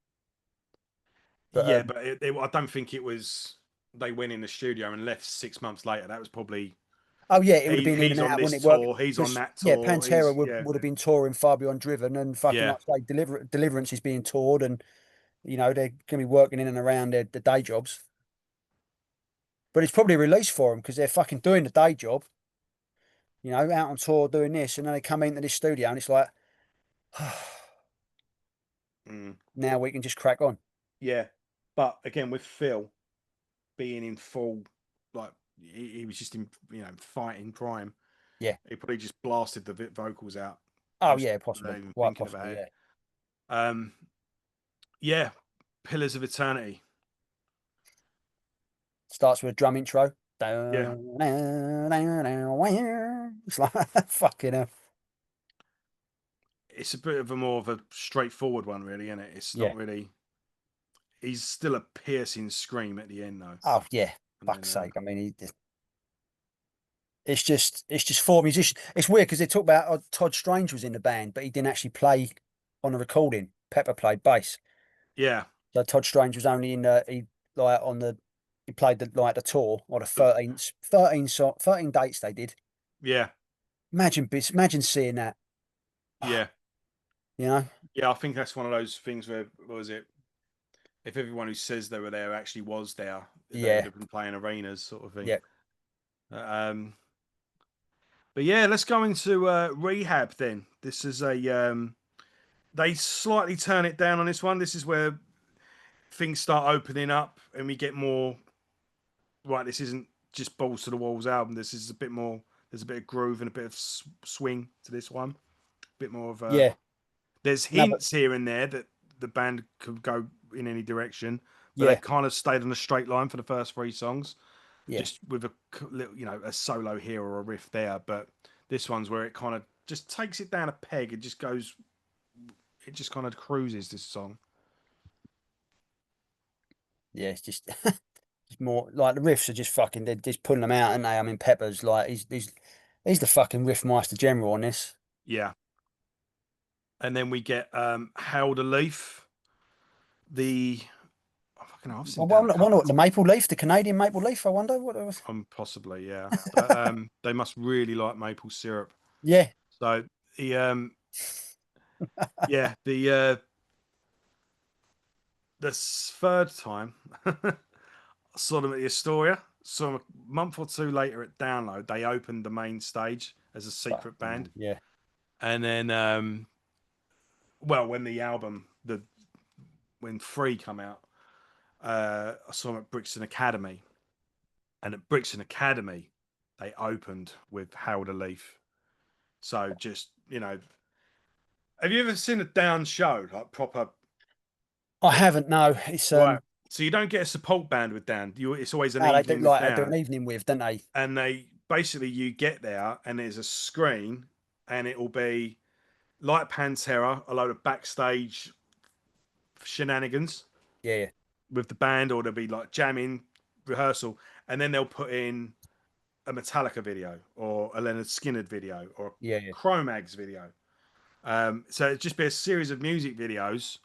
but yeah, but I don't think it was. They went in the studio and left 6 months later. That was probably oh yeah, it would have been in he's and on out, this wouldn't it? Work tour, he's on because that yeah, tour, Pantera he's would have been touring Far Beyond Driven, and fucking yeah, like say, Deliverance is being toured, and they're going to be working in and around their day jobs. But it's probably a release for them because they're fucking doing the day job, out on tour doing this, and then they come into this studio and it's like, mm, now we can just crack on. yeah. But again, with Phil being in full, like he was just in fighting prime. Yeah. He probably just blasted the vocals out. Oh Most yeah, without possibly. even Quite thinking about possibly. it. Yeah. Yeah, Pillars of Eternity. Starts with a drum intro. Yeah, It's like fucking hell. it's a bit of a more of a straightforward one, really, isn't it? It's Yeah. not really. He's still a piercing scream at the end, though. Oh yeah. And Fuck's then, sake. I mean, it's just four musicians. It's weird because they talk about Todd Strange was in the band, but he didn't actually play on the recording. Pepper played bass. yeah, So Todd Strange was only in he like on the he played the tour or the the- 13 dates they did. yeah, Imagine seeing that. yeah, You know? yeah. I think that's one of those things where, what was it? If everyone who says they were there actually was there, they would Yeah. have been playing arenas, sort of thing. Yeah. Um, but yeah, let's go into Rehab then. This is a they slightly turn it down on this one. This is where things start opening up and we get more. Right, this isn't just balls to the walls album. This is a bit more. There's a bit of groove and a bit of swing to this one. A bit more of a. Yeah. There's No, but hints here and there that the band could go in any direction, but yeah. they've kind of stayed on a straight line for the first three songs, Yeah. just with a little, a solo here or a riff there. But this one's where it kind of just takes it down a peg. It just goes. It just kind of cruises this song. Yeah. It's just it's more like the riffs are just fucking. They're just pulling them out, aren't they? I mean, Pepper's like he's the fucking riff master general on this. Yeah, and then we get Hail the Leaf. The I've I seen down a wonder couple what of the times. maple leaf, the Canadian maple leaf. I wonder what it was. Possibly, yeah. But they must really like maple syrup. Yeah. So the yeah, the third time I saw them at the Astoria. So a month or two later at Download, they opened the main stage as a secret Fucking band. hell, yeah. And then well, when the album when Free come out, I saw them at Brixton Academy. And at Brixton Academy, they opened with Hail the Leaf. So just, have you ever seen a Down show, like proper? I haven't. No, it's Right. So you don't get a support band with Dan. It's always an no, they do evening with they do an Dan, evening with, don't they? and they basically you get there and there's a screen, and it will be like Pantera, a load of backstage shenanigans Yeah, yeah, with the band, or there'll be like jamming rehearsal, and then they'll put in a Metallica video or a Leonard Skinner video or yeah, a yeah. Chromags video. So it'd just be a series of music videos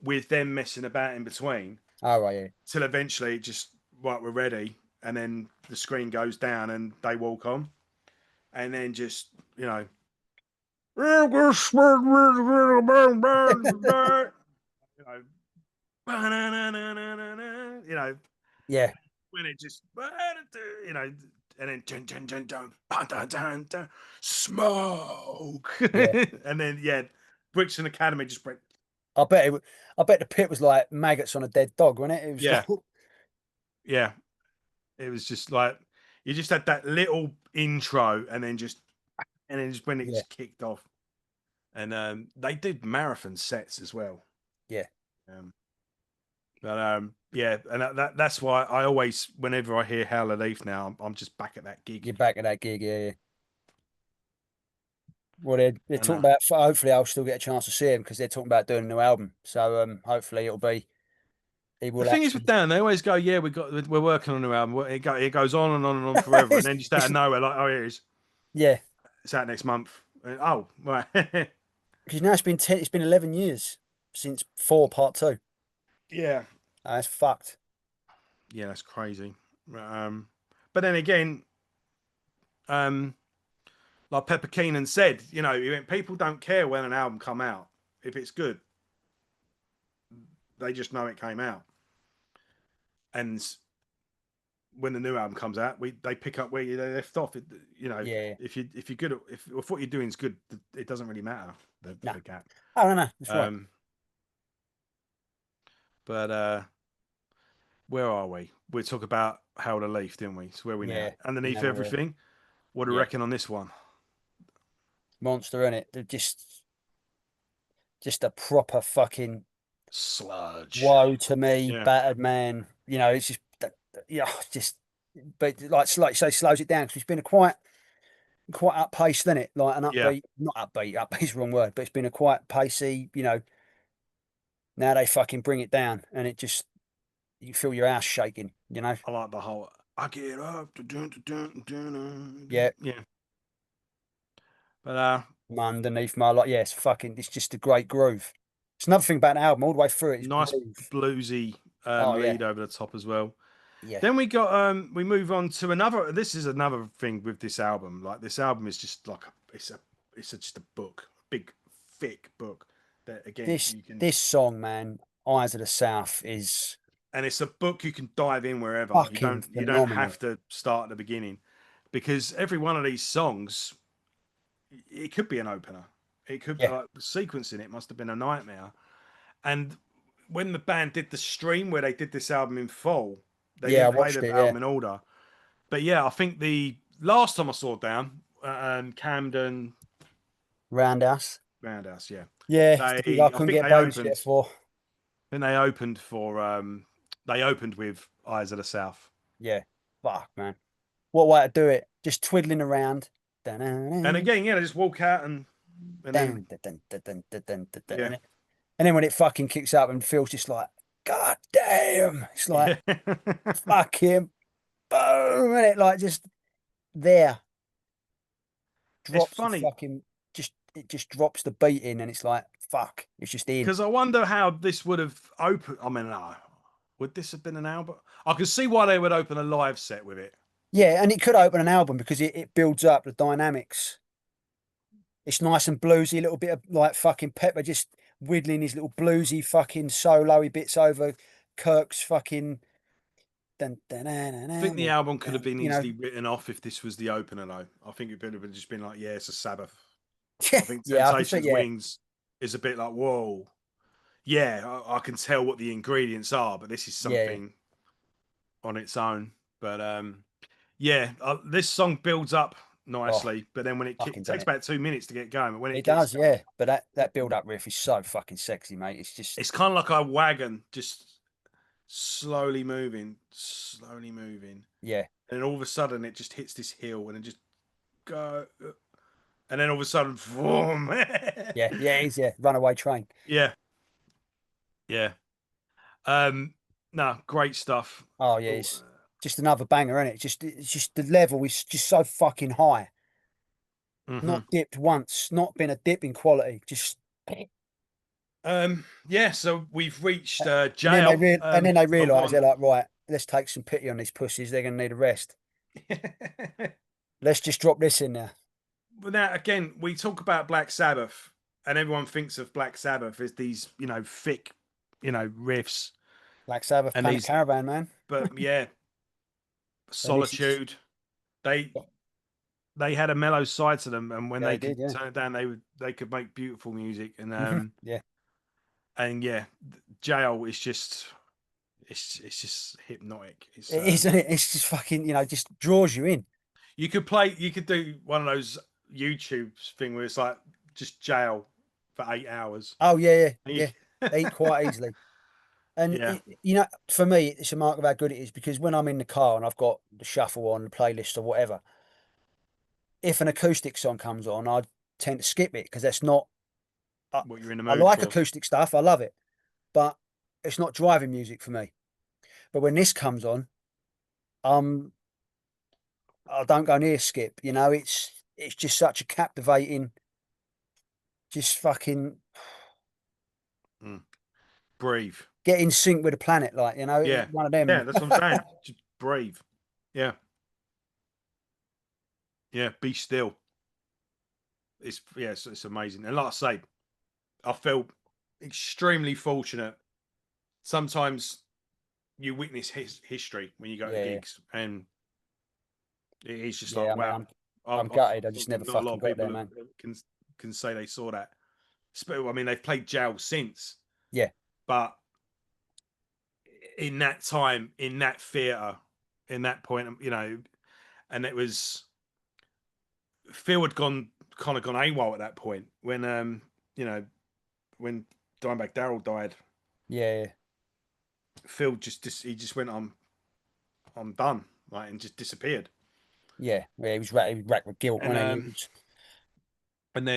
with them messing about in between Oh, right, yeah, till eventually just right, we're ready, and then the screen goes down and they walk on, and then just you know, you know yeah, when it just and then dun, dun, dun, dun, smoke, yeah. and then yeah, Brixton Academy just went I bet the pit was like maggots on a dead dog, wasn't it? It was yeah, like, yeah. It was just like you just had that little intro, and then just when it yeah, just kicked off, and they did marathon sets as well. yeah. Um, but yeah, and that's why I always, whenever I hear Howler Leaf now, I'm just back at that gig. You're back at that gig, yeah, yeah. Well, they're And talking about. Hopefully, I'll still get a chance to see him because they're talking about doing a new album. So, hopefully, he the will thing is with actually. Dan, they always go, "Yeah, we're working on a new album." It goes on and on and on forever, and then just out It's- of nowhere, like, "Oh, here it is. yeah, It's out next month." And, oh, right. because now it's been 11 years since 4 Part 2. Yeah, That's fucked. yeah, that's crazy. But then again, um, like Pepper Keenan said, people don't care when an album come out. If it's good, they just know it came out. And when the new album comes out, they pick up where they left off. Yeah, If you're good at, if what you're doing is good, it doesn't really matter no. the gap. Oh, no, no, that's right. Um, but where are we? We talk about How to Leaf, didn't we? So where are we now? Yeah, Underneath now everything. What do you yeah. reckon on this one? monster, innit? They're just a proper fucking Sludge. woe to me, Yeah. battered man. You know, it's just yeah, just but like you say, slows it down because it's been a quite up paced, isn't it? Like an Yeah. upbeat, not upbeat, upbeat's the wrong word, but it's been a quite pacey, you know. Now they fucking bring it down and it just you feel your ass shaking, you know. I like the whole I get up. Yeah. Yeah. But Underneath my like, yeah, it's just a great groove. It's another thing about an album all the way through it is nice groove. bluesy Oh yeah, lead over the top as well. yeah. Then we got we move on to another. This is another thing with this album. Like this album is just like just a book, a big thick book that again This you can, this song, man, Eyes of the South is and it's a book you can dive in wherever. fucking You don't phenomenal. have to start at the beginning because every one of these songs it could be an opener. It could Yeah, sequencing it must have been a nightmare. And when the band did the stream where they did this album in full, they yeah. I didn't play watched the it. Yeah, album in order. But yeah, I think the last time I saw Down, Camden Roundhouse. Roundhouse, yeah, Yeah, it's the gig I I couldn't think get a they babysitter opened. for. Then they opened for they opened with Eyes of the South, Yeah, fuck, man. What way to do it? Just twiddling around. and Dun, again, yeah, they just walk out and then dun, dun, dun, dun, dun, dun, dun, dun, dun, yeah, and then when it fucking kicks up and feels just like, God damn, it's like yeah. fucking boom, and it like just there It's drops the funny fucking it just drops the beat in, and it's like fuck, it's just in. because I wonder how this would have opened. I mean, would this have been an album? I could see why they would open a live set with it. Yeah, and it could open an album because it builds up the dynamics. It's nice and bluesy, a little bit of like fucking Pepper just whittling his little bluesy fucking solo-y bits over Kirk's fucking dun, dun, dun, dun, I think the dun, album could have dun, been you know. easily written off if this was the opener, though. I think it would have just been like, yeah, it's a Sabbath. Yeah, I think yeah, I can see. Temptations Yeah, Wings is a bit like, whoa, yeah, I can tell what the ingredients are, but this is yeah. something on its own. But yeah, this song builds up Oh, nicely, but then when it fucking done takes it. about 2 minutes to get going, but when it It gets does, going, yeah. But that build-up riff is so fucking sexy, mate. It's just it's kind of like a wagon just slowly moving, yeah, and then all of a sudden it just hits this hill and it just go, and then all of a sudden, boom. yeah. It is, yeah. Runaway Train. Yeah, yeah. No, great stuff. Oh yeah, Oh, it's just another banger, isn't it? It's just the level is just so fucking high. mm-hmm. Not dipped once, not been a dip in quality. Just Yeah. So we've reached and then jail. and then they Oh, go realise on. they're like, right, let's take some pity on these pussies. They're gonna need a rest. Let's just drop this in there. But now again, we talk about Black Sabbath, and everyone thinks of Black Sabbath as these, thick, riffs Black Sabbath, and Panic these. Caravan, man. But yeah, And this is Solitude. They they had a mellow side to them, and when yeah, they they could did, yeah. turn it down, they could make beautiful music. Yeah. And yeah, jail is just it's just hypnotic. It's It is, isn't it? It's just fucking, just draws you in. you could do one of those YouTube thing where it's like just jail for 8 hours. Oh yeah, yeah, And yeah. They eat quite easily. And yeah, for me, it's a mark of how good it is because when I'm in the car and I've got the shuffle on, the playlist or whatever, if an acoustic song comes on, I tend to skip it because that's not. I, what you're in the I mood like for. acoustic stuff, I love it, but it's not driving music for me. But when this comes on, um, I don't go near skip. It's just such a captivating, just fucking Mm. Breathe. get in sync with the planet, like Yeah, one of yeah, them. that's what I'm saying. Just breathe. Yeah, yeah. Be still. It's amazing. And like I say, I feel extremely fortunate. Sometimes you witness history when you go to Yeah, gigs, and it's just like yeah. I mean, wow. I'm gutted. I just never Not a lot fucking of got people there, man. can say they saw that. I mean, they've played jail since, Yeah, but in that time, in that theatre, in that point, and it was Phil had gone kind of gone AWOL at that point when you know, when Dimebag Darrell died. Yeah, Phil he just went, I'm done, like, and just disappeared. yeah. He was racked with guilt, And wasn't he? and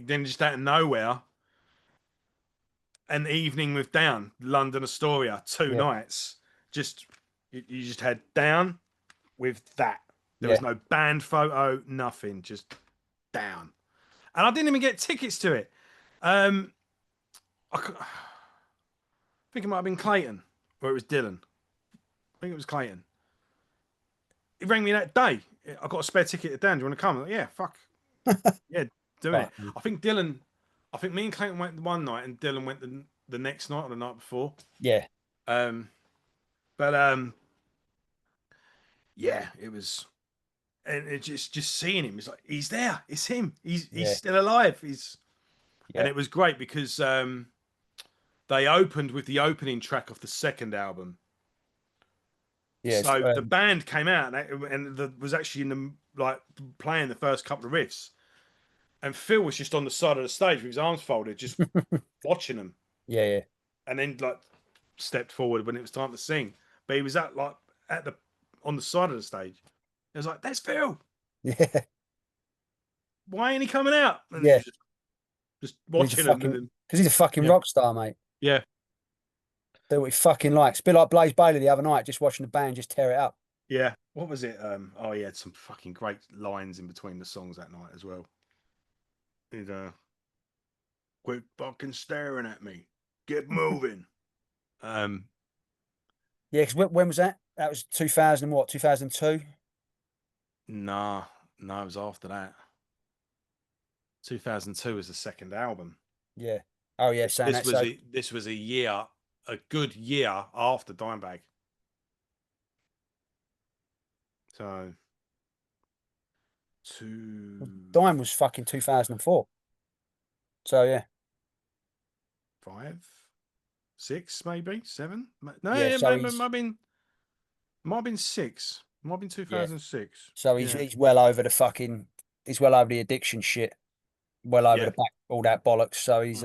then just out of nowhere, an evening with Down, London Astoria, two Yeah, nights. Just you just had Down with that. There yeah. was no band photo, nothing, just Down. And I didn't even get tickets to it. Um, I think it might have been Clayton, or it was Dylan. I think it was Clayton. He rang me that day. I got a spare ticket to Dan. Do you want to come? I'm like, yeah, fuck. Yeah, doing it. Fucking- I think Dylan, I think me and Clayton went one night and Dylan went the next night or the night before. yeah, Um, but yeah, it was, and it just seeing him, it's like, he's there. It's him. He's yeah, still alive. And yeah, it was great because they opened with the opening track of the second album. yes. So the band came out was actually in the like playing the first couple of riffs, and Phil was just on the side of the stage with his arms folded, just watching them, Yeah, yeah, and then like stepped forward when it was time to sing. But he was at the on the side of the stage. It was like, "That's Phil. yeah, Why ain't he coming out?" And he yeah. was just He's a watching them, and fucking then because he's a fucking yeah, rock star, mate. yeah, Do what he fucking likes. A bit like Blaze Bailey the other night, just watching the band just tear it up. yeah. What was it? Oh, he had some fucking great lines in between the songs that night as well. He'd quit fucking staring at me. Get moving. Um, Yeah, because when was that? That was 2000 and what? 2002. nah, no, it was after that. 2002 was the second album. Yeah. Oh yeah, saying that. So This was a good year after Dimebag. So two, Dime was fucking 2004. So yeah, 5, 6, maybe 7. No, yeah. it So might have been 6. Might have been yeah. 2006. So Yeah, he's well over the fucking. He's well over the addiction shit. Well over yeah. the back, all that bollocks. So he's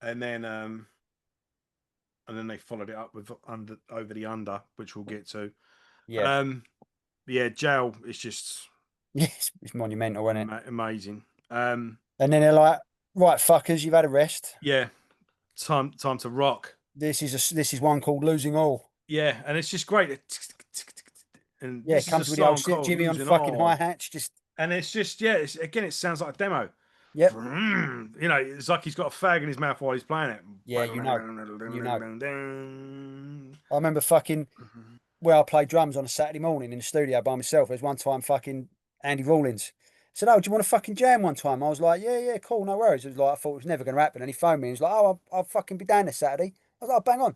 And then they followed it up with over the under, which we'll get to. yeah, Yeah, Jail is just yes, it's monumental, isn't it? amazing. And then they're like, right, fuckers, you've had a rest. Yeah, time to rock. This is one called Losing All. Yeah, and it's just great. And Yeah, it this is a comes with the old song Slick called Jimmy on Losing fucking hi All. hats. Just And it's just, yeah, again, it sounds like a demo. yep. You know, it's like he's got a fag in his mouth while he's playing it. Yeah, you know. I remember fucking where I played drums on a Saturday morning in the studio by myself. There was one time fucking Andy Rawlins said, "Oh, do you want to fucking jam one time?" I was like, "Yeah, yeah, cool, no worries." It was like I thought it was never going to happen. And he phoned me and he was like, "Oh, I'll fucking be down this Saturday." I was like, oh, "Bang on."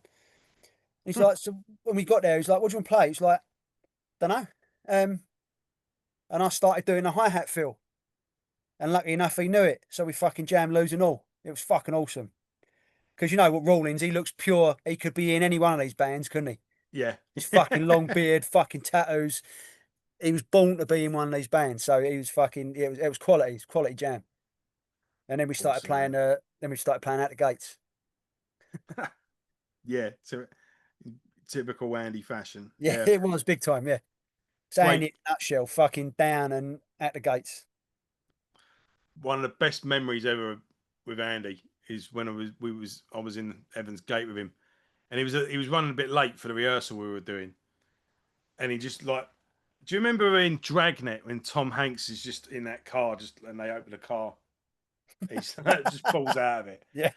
He's like, "So when we got there, he's like, what do you want to play?" He's like, "Don't know." And I started doing a hi hat fill, and lucky enough, he knew it. So we fucking jammed Losing All. It was fucking awesome. Because you know what, Rawlins, he looks pure. He could be in any one of these bands, couldn't he? Yeah. His fucking long beard, fucking tattoos. He was born to be in one of these bands. So he was fucking. It was quality. It's quality jam. And then we started Awesome, playing. man. Then we started playing Out the Gates. Yeah, so typical Andy fashion. Yeah, Yeah, it was big time. Yeah, it's Andy great. in a nutshell. Fucking down and At the Gates. One of the best memories ever with Andy is when I was in Evans Gate with him, and he was running a bit late for the rehearsal we were doing, and he just like, do you remember in Dragnet when Tom Hanks is just in that car, just and they open the car, he just falls out of it. Yeah,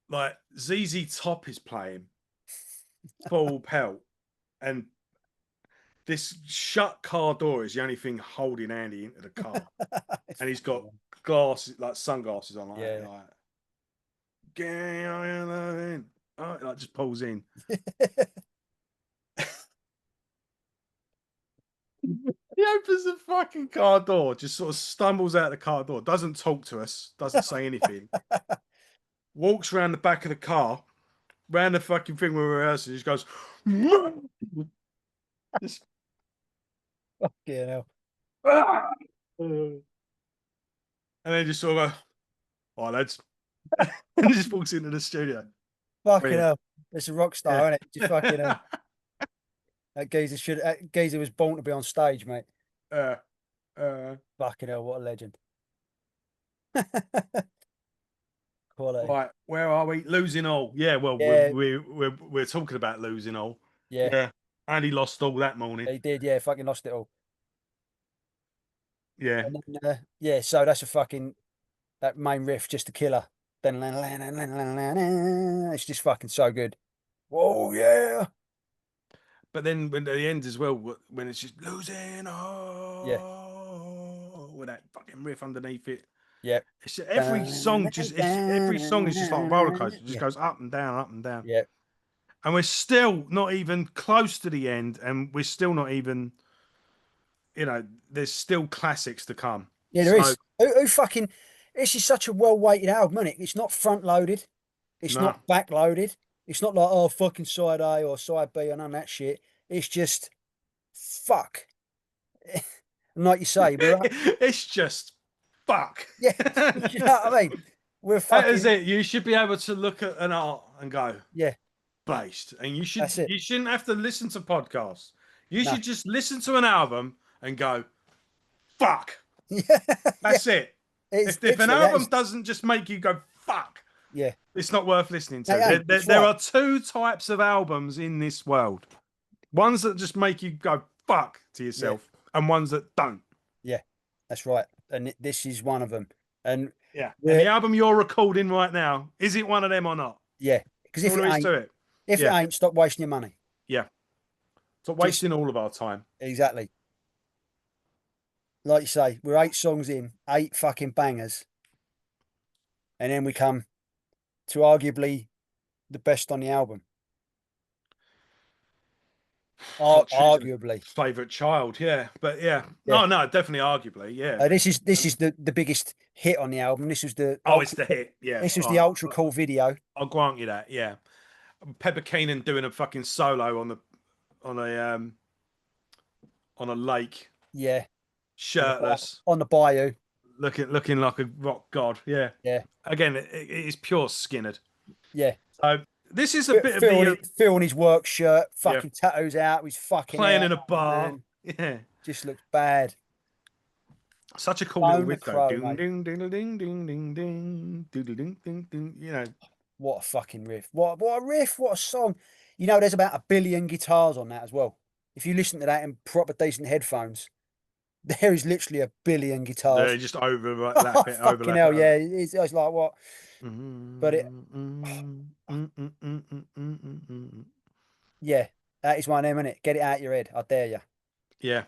Like ZZ Top is playing full pelt, and this shut car door is the only thing holding Andy into the car, and he's got glasses, like sunglasses on, yeah. like gang, like just pulls in. He opens the fucking car door, just sort of stumbles out the car door, doesn't talk to us, doesn't say anything, walks around the back of the car, round the fucking thing we're rehearsing, just goes, just, Yeah, no. ah! And then just sort of go, "All right, lads," and just walks into the studio. Fucking Brilliant. hell. It's a rock star, Yeah. isn't it? Just fucking hell. That geezer was born to be on stage, mate. uh, uh, Fucking hell, what a legend. Quality. right, where are we? Losing all. Yeah, well, Yeah, we're talking about losing all. yeah. Yeah, and he lost all that morning. He did, yeah, fucking lost it all. Yeah, And then, yeah, so that's that main riff, just a killer. It's just fucking so good. Whoa, yeah. but then when at the end as well, when it's just losing Yeah, all with that fucking riff underneath it. yeah. It's just, every song is just like a roller coaster. It just Yeah, goes up and down, up and down. yeah. And we're still not even close to the end, and we're still not even, there's still classics to come. Yeah, there So is. Who fucking, this is such a well-weighted album, isn't it? It's not front-loaded. It's no. not back-loaded. It's not like, oh, fucking side A or side B or none of that shit. It's just, fuck. And like you say, we're up. It's just fuck. Yeah, you know what I mean? We're That is fucking, it. You should be able to look at an art and go, yeah, based. And that's it. you shouldn't have to listen to podcasts. You No. should just listen to an album and go, fuck. Yeah, yeah. That's it. It's If an literally, that album is, doesn't just make you go, fuck, yeah. it's not worth listening They to. ain't, it's There right. are two types of albums in this world, ones that just make you go, fuck to Yeah, yourself, and ones that don't. yeah, that's right. And this is one of them. And Yeah. And the we're, album you're recording right now, is it one of them or not? yeah, because All there is to it. if it Yeah. ain't, stop wasting your money. Yeah. Stop Just wasting all of our time. exactly. Like you say, we're 8 songs in, 8 fucking bangers. And then we come to arguably the best on the album. Hot choosing Arguably. favorite child, yeah. But yeah. Yeah. No, definitely arguably, yeah. This is the biggest hit on the album. This was the Oh, it's the hit, yeah. This was All the right. ultra cool video. I'll grant you that, yeah. Pepper Keenan doing a fucking solo on a lake, Yeah. shirtless, On the bayou. looking like a rock god, yeah. Yeah. Again, it is pure Skinnerd. Yeah. So this is a bit of the Phil on his work shirt, yeah, fucking tattoos out, he's fucking playing hair, in a bar, man. yeah. Just looks bad. Such a cool little Bone the riff though. Crow, Ding mate. ding ding ding ding ding ding ding ding ding. You know, What a fucking riff. What a riff, what a song. You know, there's about 1 billion guitars on that as well. If you listen to that in proper decent headphones, there is literally 1 billion guitars. they just overlap Oh, it, fucking overlap hell, it. yeah. It's like what? But it, yeah, that is one of them, innit? Get it out your head. I dare you. yeah.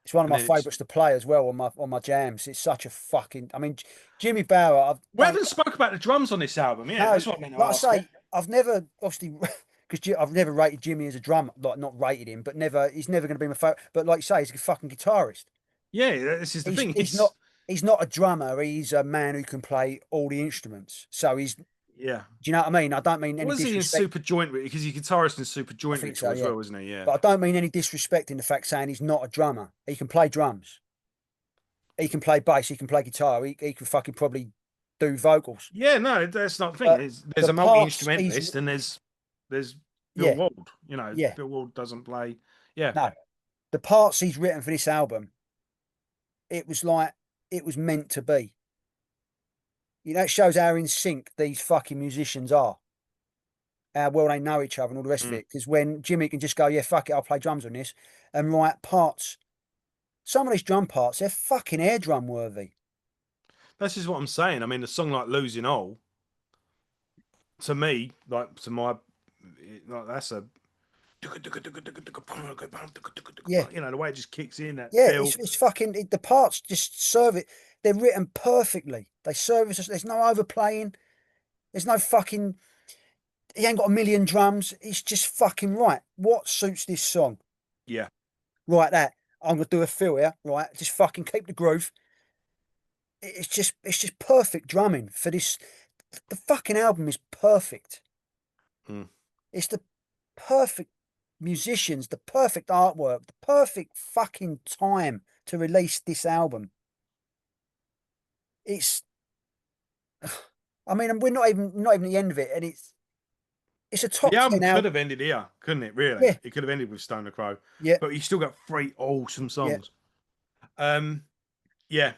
It's one of And my then it's, favourites to play as well on my jams. It's such a fucking. I mean, Jimmy Bower. I've we done, haven't spoke about the drums on this album. Yeah, no, that's what I meant to like I ask. say, I've never obviously because I've never rated Jimmy as a drummer. Like not rated him, but never. He's never going to be my favorite. But like you say, he's a fucking guitarist. Yeah, this is the thing. He's not. He's not a drummer. He's a man who can play all the instruments. So he's. Yeah. Do you know what I mean? I don't mean any Was he in disrespect. Super Joint? Because he's guitarist in Super Joint think Ritual so, as yeah. well, isn't he? Yeah. But I don't mean any disrespect in the fact saying he's not a drummer. He can play drums. He can play bass. He can play guitar. He can fucking probably do vocals. Yeah, no, that's not the thing. But There's the a multi instrumentalist, and there's Bill yeah, Wald. You know, yeah. Bill Wald doesn't play. Yeah, No, the parts he's written for this album, it was like it was meant to be. You know, it shows how in sync these fucking musicians are. How well they know each other and all the rest of it. Because when Jimmy can just go, yeah, fuck it, I'll play drums on this, and write parts. Some of these drum parts, they're fucking air drum worthy. this is what I'm saying. I mean, a song like "Losing All," to me, like that's a Yeah, you know, the way it just kicks in that yeah, feel. it's fucking the parts just serve it. They're written perfectly. They service us. There's no overplaying. There's no fucking. He ain't got a million drums. It's just fucking right. What suits this song? Yeah, Right, that. I'm gonna do a fill here. Right, just fucking keep the groove. It's just perfect drumming for this. The fucking album is perfect. It's the perfect musicians, the perfect artwork, the perfect fucking time to release this album. It's, I mean, we're not even at the end of it, and it's a The top album 10 could album. have ended here, couldn't it? Really, Yeah, it could have ended with Stone the Crow, yeah, but you still got 3 awesome yeah, songs. Yeah.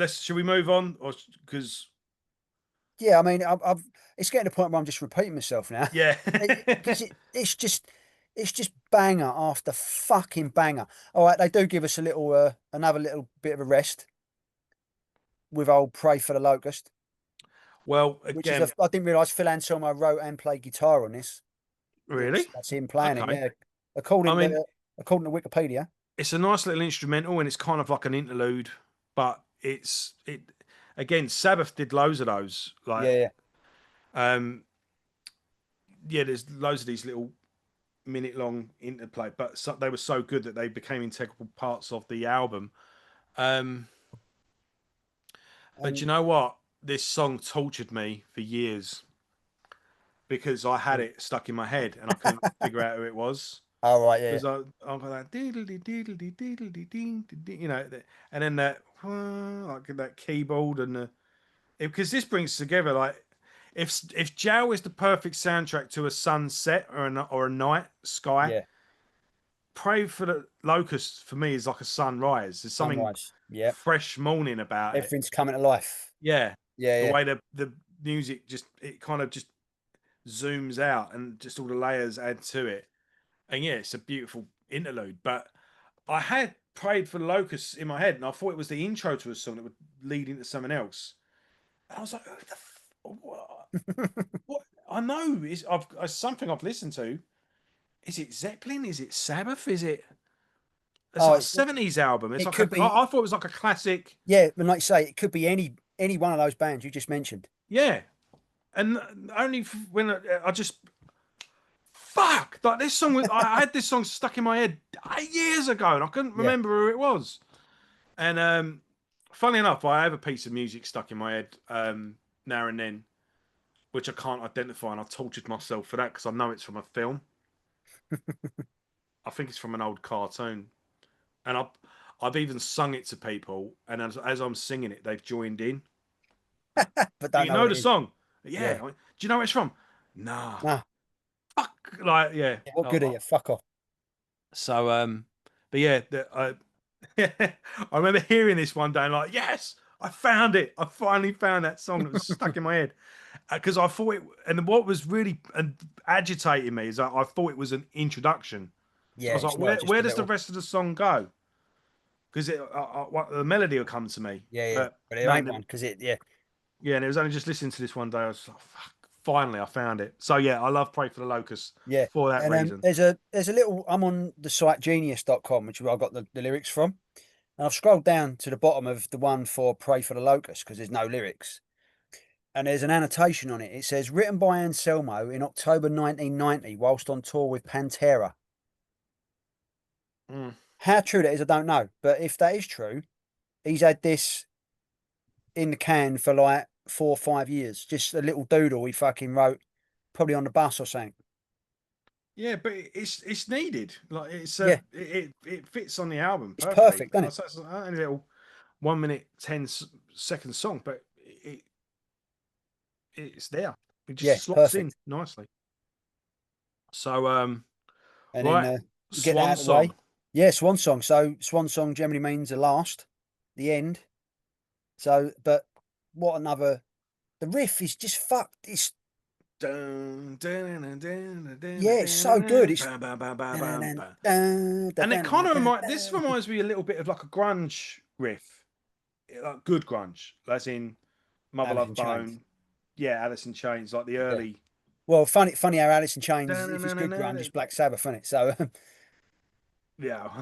Should we move on, or because yeah. I mean, I've it's getting to the point where I'm just repeating myself now yeah, because it's just banger after fucking banger. All right, they do give us a little another little bit of a rest with old "Pray for the Locust," well, which is again, I didn't realise Phil Anselmo wrote and played guitar on this. really, That's him playing it. okay. Yeah, I mean, according to Wikipedia. it's a nice little instrumental, and it's kind of like an interlude, but it again. Sabbath did loads of those, like Yeah, yeah, um, yeah. There's loads of these little minute long interplay, but they were so good that they became integral parts of the album. Um, but and you know what? This song tortured me for years because I had it stuck in my head and I couldn't figure out who it was. all right, yeah, Because I'm like diddly diddly diddly ding, you know, and then that like that keyboard and the because this brings together like if Jow is the perfect soundtrack to a sunset or a night sky, yeah. Pray for the Locust for me is like a sunrise. There's something Sunrise. Yeah, fresh morning about it. everything's coming to life. Yeah, Yeah, the yeah. way the music just it kind of just zooms out and just all the layers add to it. And yeah, it's a beautiful interlude. But I had prayed for the locusts in my head, and I thought it was the intro to a song that would lead into something else. And I was like, what? I know it's something I've listened to. Is it Zeppelin? Is it Sabbath? Is it? It's Oh, like a '70s album. It's it like could be. I thought it was like a classic. Yeah, but like you say, it could be any one of those bands you just mentioned. Yeah, and only when I just fuck like this song. I had this song stuck in my head 8 years ago, and I couldn't Yeah, remember who it was. And funny enough, I have a piece of music stuck in my head now and then, which I can't identify, and I tortured myself for that because I know it's from a film. I think it's from an old cartoon, and I've even sung it to people, and as I'm singing it, they've joined in. but Do don't you know know what it the is. song? Yeah. Yeah. Do you know where it's from? Nah. Nah, Fuck. Like yeah. yeah, what good are you? Fuck off. So but yeah, I remember hearing this one day and like, yes, I found it. I finally found that song that was stuck in my head. Because I thought it, and what was really agitating me is that I thought it was an introduction. So I Yeah, was like, it's not just where a does the little. rest of the song go? Because the melody will come to me, Yeah, yeah, but but it no, ain't one because yeah, yeah, and it was only just listening to this one day. I was like, fuck, finally, I found it. So yeah, I love Pray for the Locusts yeah. for that And reason. there's a little. I'm on the site genius.com, which is where I got the lyrics from. And I've scrolled down to the bottom of the one for Pray for the Locust because there's no lyrics. And there's an annotation on it. It says, written by Anselmo in October 1990 whilst on tour with Pantera. Mm. How true that is, I don't know. But if that is true, he's had this in the can for like 4 or 5 years. Just a little doodle he fucking wrote, probably on the bus or something. Yeah, but it's needed. Like Yeah, it fits on the album it's perfectly. perfect, isn't it? It's only a little 1 minute 10 second song, but it's there. It just Yeah, slots in perfect. nicely. So And then right, we get that Swan out of the way. Song. Yeah, Swan Song. So Swan Song generally means the last, the end. So, but what another. The riff is just fucked. It's Dun, dun, dun, dun, dun, Yeah, it's so good. dun, It's bam, bam, bam, bam, bam, and bam. And it kind of this reminds me a little bit of like a grunge riff, like good grunge, as in Mother Alice Love in Chains. Bone. Yeah, Alice in Chains, like the Yeah. early. Well, funny how Alice in Chains, if it's good grunge, it's Yeah. Black Sabbath, isn't it? So,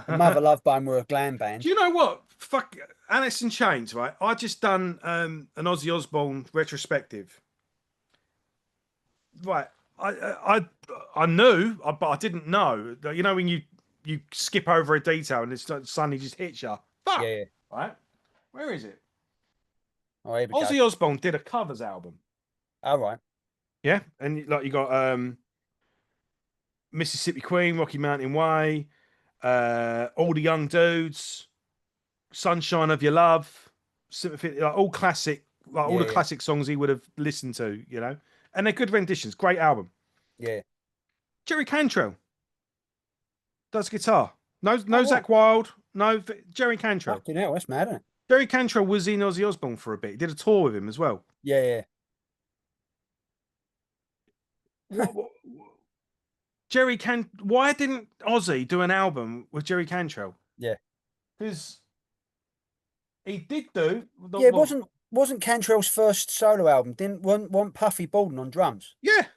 Mother Love Bone were a glam Do band. you know what? Fuck Alice in Chains, right? I just done an Ozzy Osbourne retrospective. Right. I knew, but I didn't know. You know when you skip over a detail and it's suddenly just hits you. Yeah, Fuck. yeah. Right. Where is it? Oh, here we go. Ozzy Osbourne did a covers album. All right. Yeah, and like you got Mississippi Queen, Rocky Mountain Way, all the young dudes. Sunshine of Your Love, Sympathy, like all classic, like all the Yeah, classic songs he would have listened to, and they're good renditions. Great album. yeah. Jerry Cantrell does guitar. No Oh, right. Zach Wild, no Jerry Cantrell. Fucking hell, that's mad, isn't it? Jerry Cantrell was in Ozzy Osbourne for a bit. He did a tour with him as well. Yeah, yeah. What Why didn't Ozzy do an album with Jerry Cantrell? Yeah. Because he did do Yeah, it wasn't Cantrell's first solo album. Didn't want Puffy Baldwin on drums. yeah, So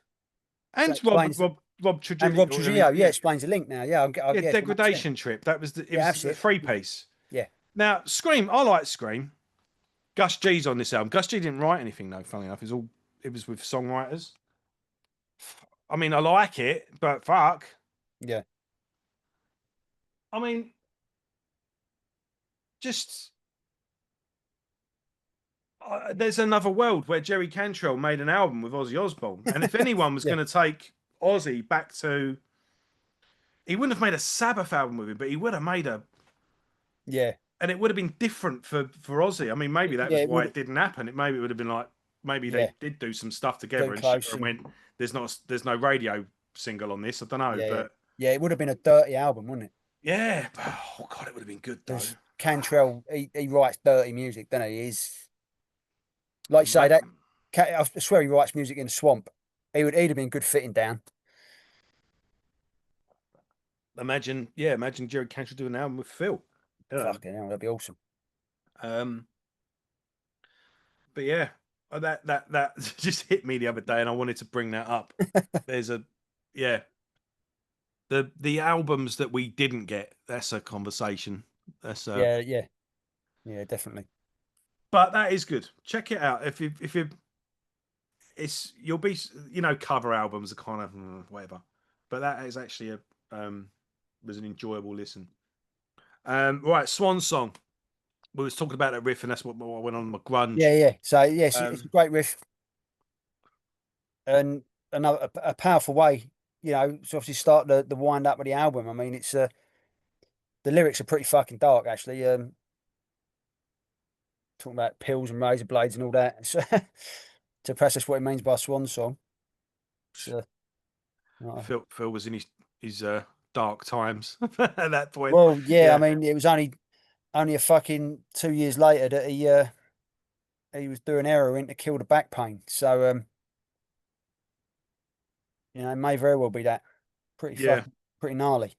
and that explains Rob and Trujillo. Rob Trujillo. Yeah, explains the link now. Yeah, Yeah, yeah, 100%. Degradation Trip. That was it Yeah, was that's a it. three piece. Yeah. Now Scream, I like Scream. Gus G's on this album. Gus G didn't write anything though. Funny enough, it was with songwriters. I mean, I like it, but fuck. Yeah. I mean, just there's another world where Jerry Cantrell made an album with Ozzy Osbourne, and if anyone was Yeah. going to take Ozzy back to, he wouldn't have made a Sabbath album with him, but he would have made Yeah. and it would have been different for Ozzy. I mean, maybe that was it why would. it didn't happen. Maybe it would have been like, maybe Yeah. they did do some stuff together Too and close shit, and went, there's no radio single on this. I don't know, Yeah, but yeah, it would have been a dirty album, wouldn't it? yeah, oh god, it would have been good though. Because Cantrell, he writes dirty music, doesn't he? He's like you say Mate, that. I swear he writes music in the swamp. He'd have been good fitting down. imagine Jerry Cantrell doing an album with Phil. Fucking hell, that'd be awesome. But yeah, that just hit me the other day, and I wanted to bring that up. There's the albums that we didn't get. That's a conversation. That's yeah, definitely. But that is good. Check it out if you you'll be cover albums are kind of whatever, but that is actually was an enjoyable listen. Right, Swan Song. We was talking about that riff, and that's what went on my grunge. Yeah. So yes, it's a great riff, and another a powerful way, to obviously start the wind up of the album. I mean, it's the lyrics are pretty fucking dark, actually. Talking about pills and razor blades and all that. So, to press us what it means by a swan song. So, Phil was in his dark times at that point. Well, yeah, I mean, it was only a fucking 2 years later that he was doing heroin to kill the back pain. So, it may very well be that. Pretty gnarly.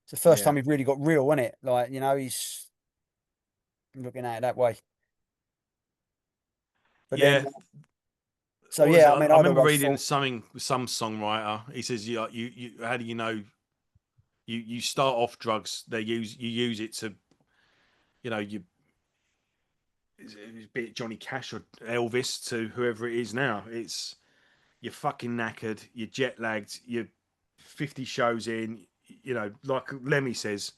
It's the first time he really got real, isn't it? Like, he's looking at it that way. But then, so yeah, I mean, I remember reading some songwriter. He says, you how do you know? You start off drugs. You use it to, be it Johnny Cash or Elvis to whoever it is now. It's you're fucking knackered. You're jet lagged. You're 50 shows in. Like Lemmy says,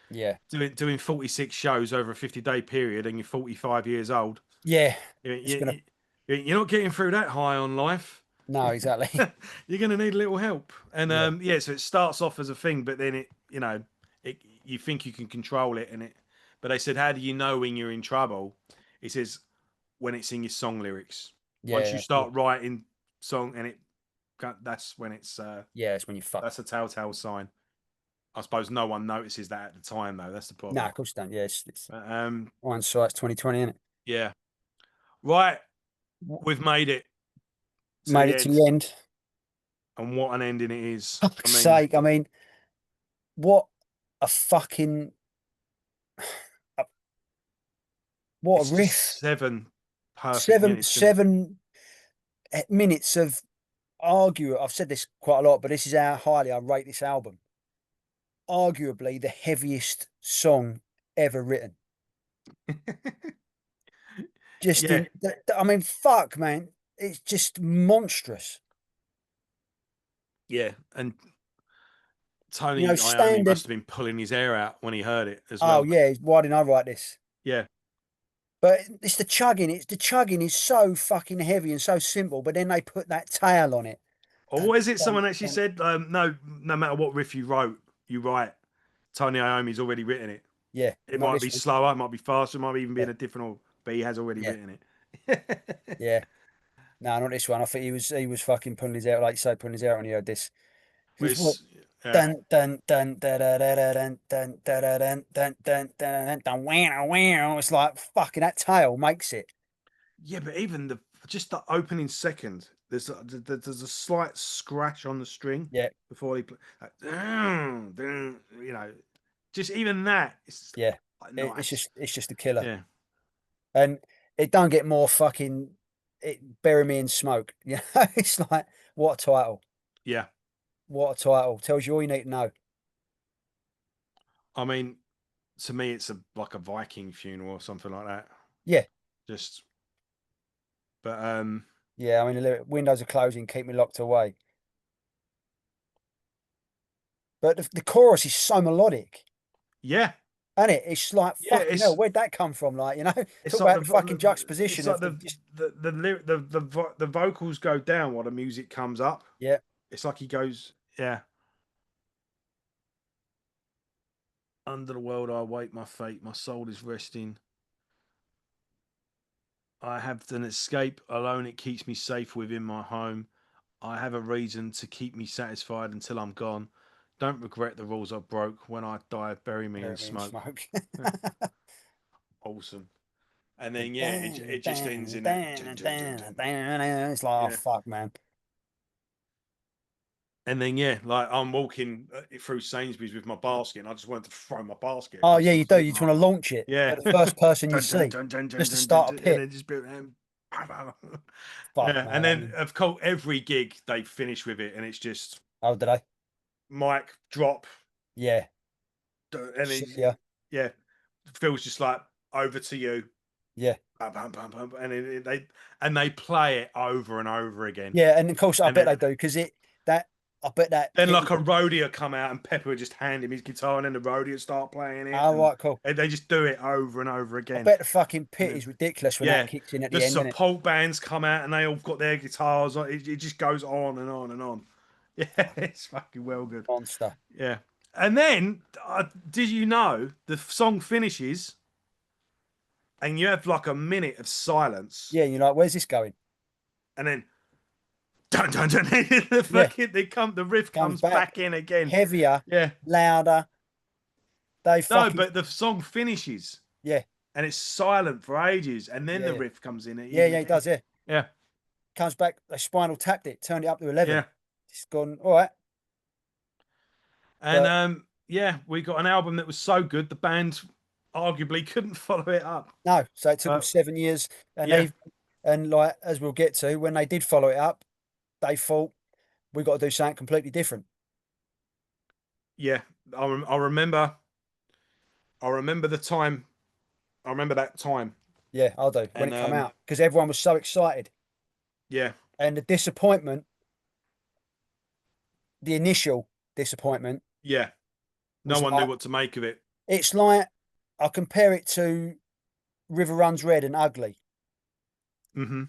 yeah, doing 46 shows over a 50-day period, and you're 45 years old. Yeah, you're not getting through that high on life. No, exactly. You're going to need a little help. And so it starts off as a thing, but then you think you can control it, but they said, how do you know when you're in trouble? He says, when it's in your song lyrics. Yeah, once you start writing song, and that's when it's it's when you fuck. That's a telltale sign. I suppose no one notices that at the time, though. That's the problem. No, of course don't. Yeah, it's hindsight's 2020, isn't it? Yeah. Right. We've made it. To the end. And what an ending it is. Fuck's sake. I mean, what a fucking... What a riff. 7 perfect minutes. 7 minutes of argue. I've said this quite a lot, but this is how highly I rate this album. Arguably the heaviest song ever written. I mean, fuck, man. It's just monstrous. Yeah, and Tony Iommi must have been pulling his hair out when he heard it as well. Oh, yeah. Why didn't I write this? Yeah. But it's the chugging. The chugging is so fucking heavy and so simple, but then they put that tail on it. Or is it someone actually said, no matter what riff you write, Tony Iommi's already written it? Yeah, It not might this be one. slower, it might be faster, it might even be Yeah, in a different order, but he has already yeah, written it. yeah. No, not this one. I think he was fucking pulling his hair, like you say, pulling his hair when he heard this. But Because what? it's yeah, Dun dun dun dun dun dun dun dun dun dun dun dun dun dun wow wow. It's like fucking that tail makes it. yeah, but even just the opening second, there's a slight scratch on the string Yeah, before he play, like, you know, just even that, it's yeah. like, It's nice. just a killer, Yeah, and it don't get more fucking. Bury me in smoke. You know, it's like what a title. yeah. What a title. Tells you all you need to know. I mean, to me, it's like a Viking funeral or something like that. Yeah, Just, but yeah. I mean, the lyric, windows are closing, keep me locked away. But the chorus is so melodic, yeah, isn't it? It's like yeah. fucking hell. Where'd that come from? Like, you know, It's talk like about the fucking juxtaposition it's like of the just the vocals go down while the music comes up. yeah. It's like he goes, yeah. Under the world, I await my fate. My soul is resting. I have an escape alone. It keeps me safe within my home. I have a reason to keep me satisfied until I'm gone. Don't regret the rules I broke. When I die, bury me in Bury me in smoke. smoke. Yeah, awesome. And then yeah, it just ends in that. It's like, oh Yeah. fuck, man. And then yeah, like I'm walking through Sainsbury's with my basket, and I just wanted to throw my basket Oh across yeah, the you do. street. You just want to launch it Yeah, at the first person you dun, dun, see, dun, dun, dun, just to dun, dun, start a dun, and pit. then just Fuck, yeah, and man. I then mean, of course every gig they finish with it, and it's just oh, did I? mic drop, Yeah. and See it's ya. yeah, feels just like over to you, Yeah. bam, bam, bam, bam, and they play it over and over again, Yeah, and of course I and bet then they do because that I bet that then pit like is a roadie come out and Pepper would just hand him his guitar and then the roadie would start playing it oh and right, cool. they just do it over and over I again. bet the fucking And pit then is ridiculous when that yeah, kicks in at the the end, isn't it? support bands come out and they all got their guitars on. It just goes on and on and on. Yeah, it's fucking well good. Monster. Yeah. And then did you know the song finishes and you have like a minute of silence Yeah, you're like, where's this going? and then dun dun dun the Yeah, fucking the riff comes comes back back in again. heavier, Yeah. louder. They No, fucking but the song finishes yeah, and it's silent for ages, and then yeah, the yeah, riff comes in yeah, even yeah. He again. does. Yeah, Yeah, comes back. They spinal tapped it, turned it up to 11. yeah, It's gone all right, and but yeah, we got an album that was so good the band arguably couldn't follow it up. no. So it took them But 7 years, and yeah, they and like as we'll get to, when they did follow it up, they thought we got to do something completely different. yeah, I remember, I remember the time, I remember that time, Yeah, I'll do when and it come out because everyone was so excited, yeah, and the disappointment, the initial disappointment yeah, no was one knew like what to make of it. it's like I compare it to River Runs Red and Ugly. Hmm.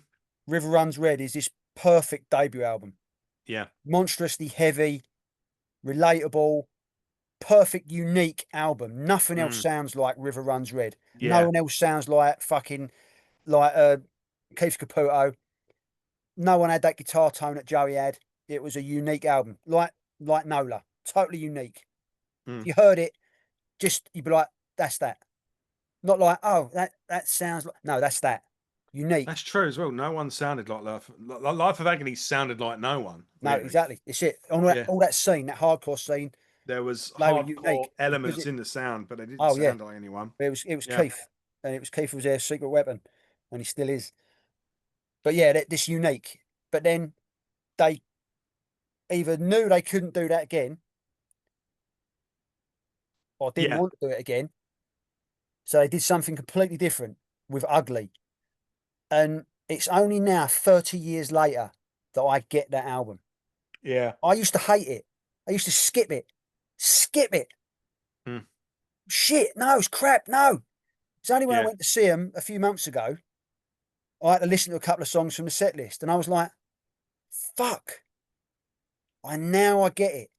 River Runs Red is this perfect debut album, Yeah, monstrously heavy, relatable, perfect, unique album. Nothing else mm, sounds like River Runs Red. No yeah, one else sounds like fucking like Keith Caputo. No one had that guitar tone that Joey had. It was a unique album, like Nola, totally unique. If mm. you heard it, just you'd be like, "That's that." Not like, "Oh, that sounds like." No, that's that. Unique. That's true as well. No one sounded like Life of Agony sounded like no one No, really. exactly. It's it. Yeah. All that scene, that hardcore scene, There was they were hardcore unique because elements it. in the sound, but they didn't Oh yeah, sound like anyone. it was Yeah, Keith, and it was Keith was their secret weapon, and he still is. But yeah, this unique. But then they either knew they couldn't do that again, or didn't yeah, want to do it again, so they did something completely different with Ugly. And it's only now, 30 years later, that I get that album. yeah. I used to hate it. I used to skip it. Skip it. Mm, Shit, no, it's crap. No. It's only when I yeah, went to see them a few months ago, I had to listen to a couple of songs from the set list, and I was like, fuck. I get it.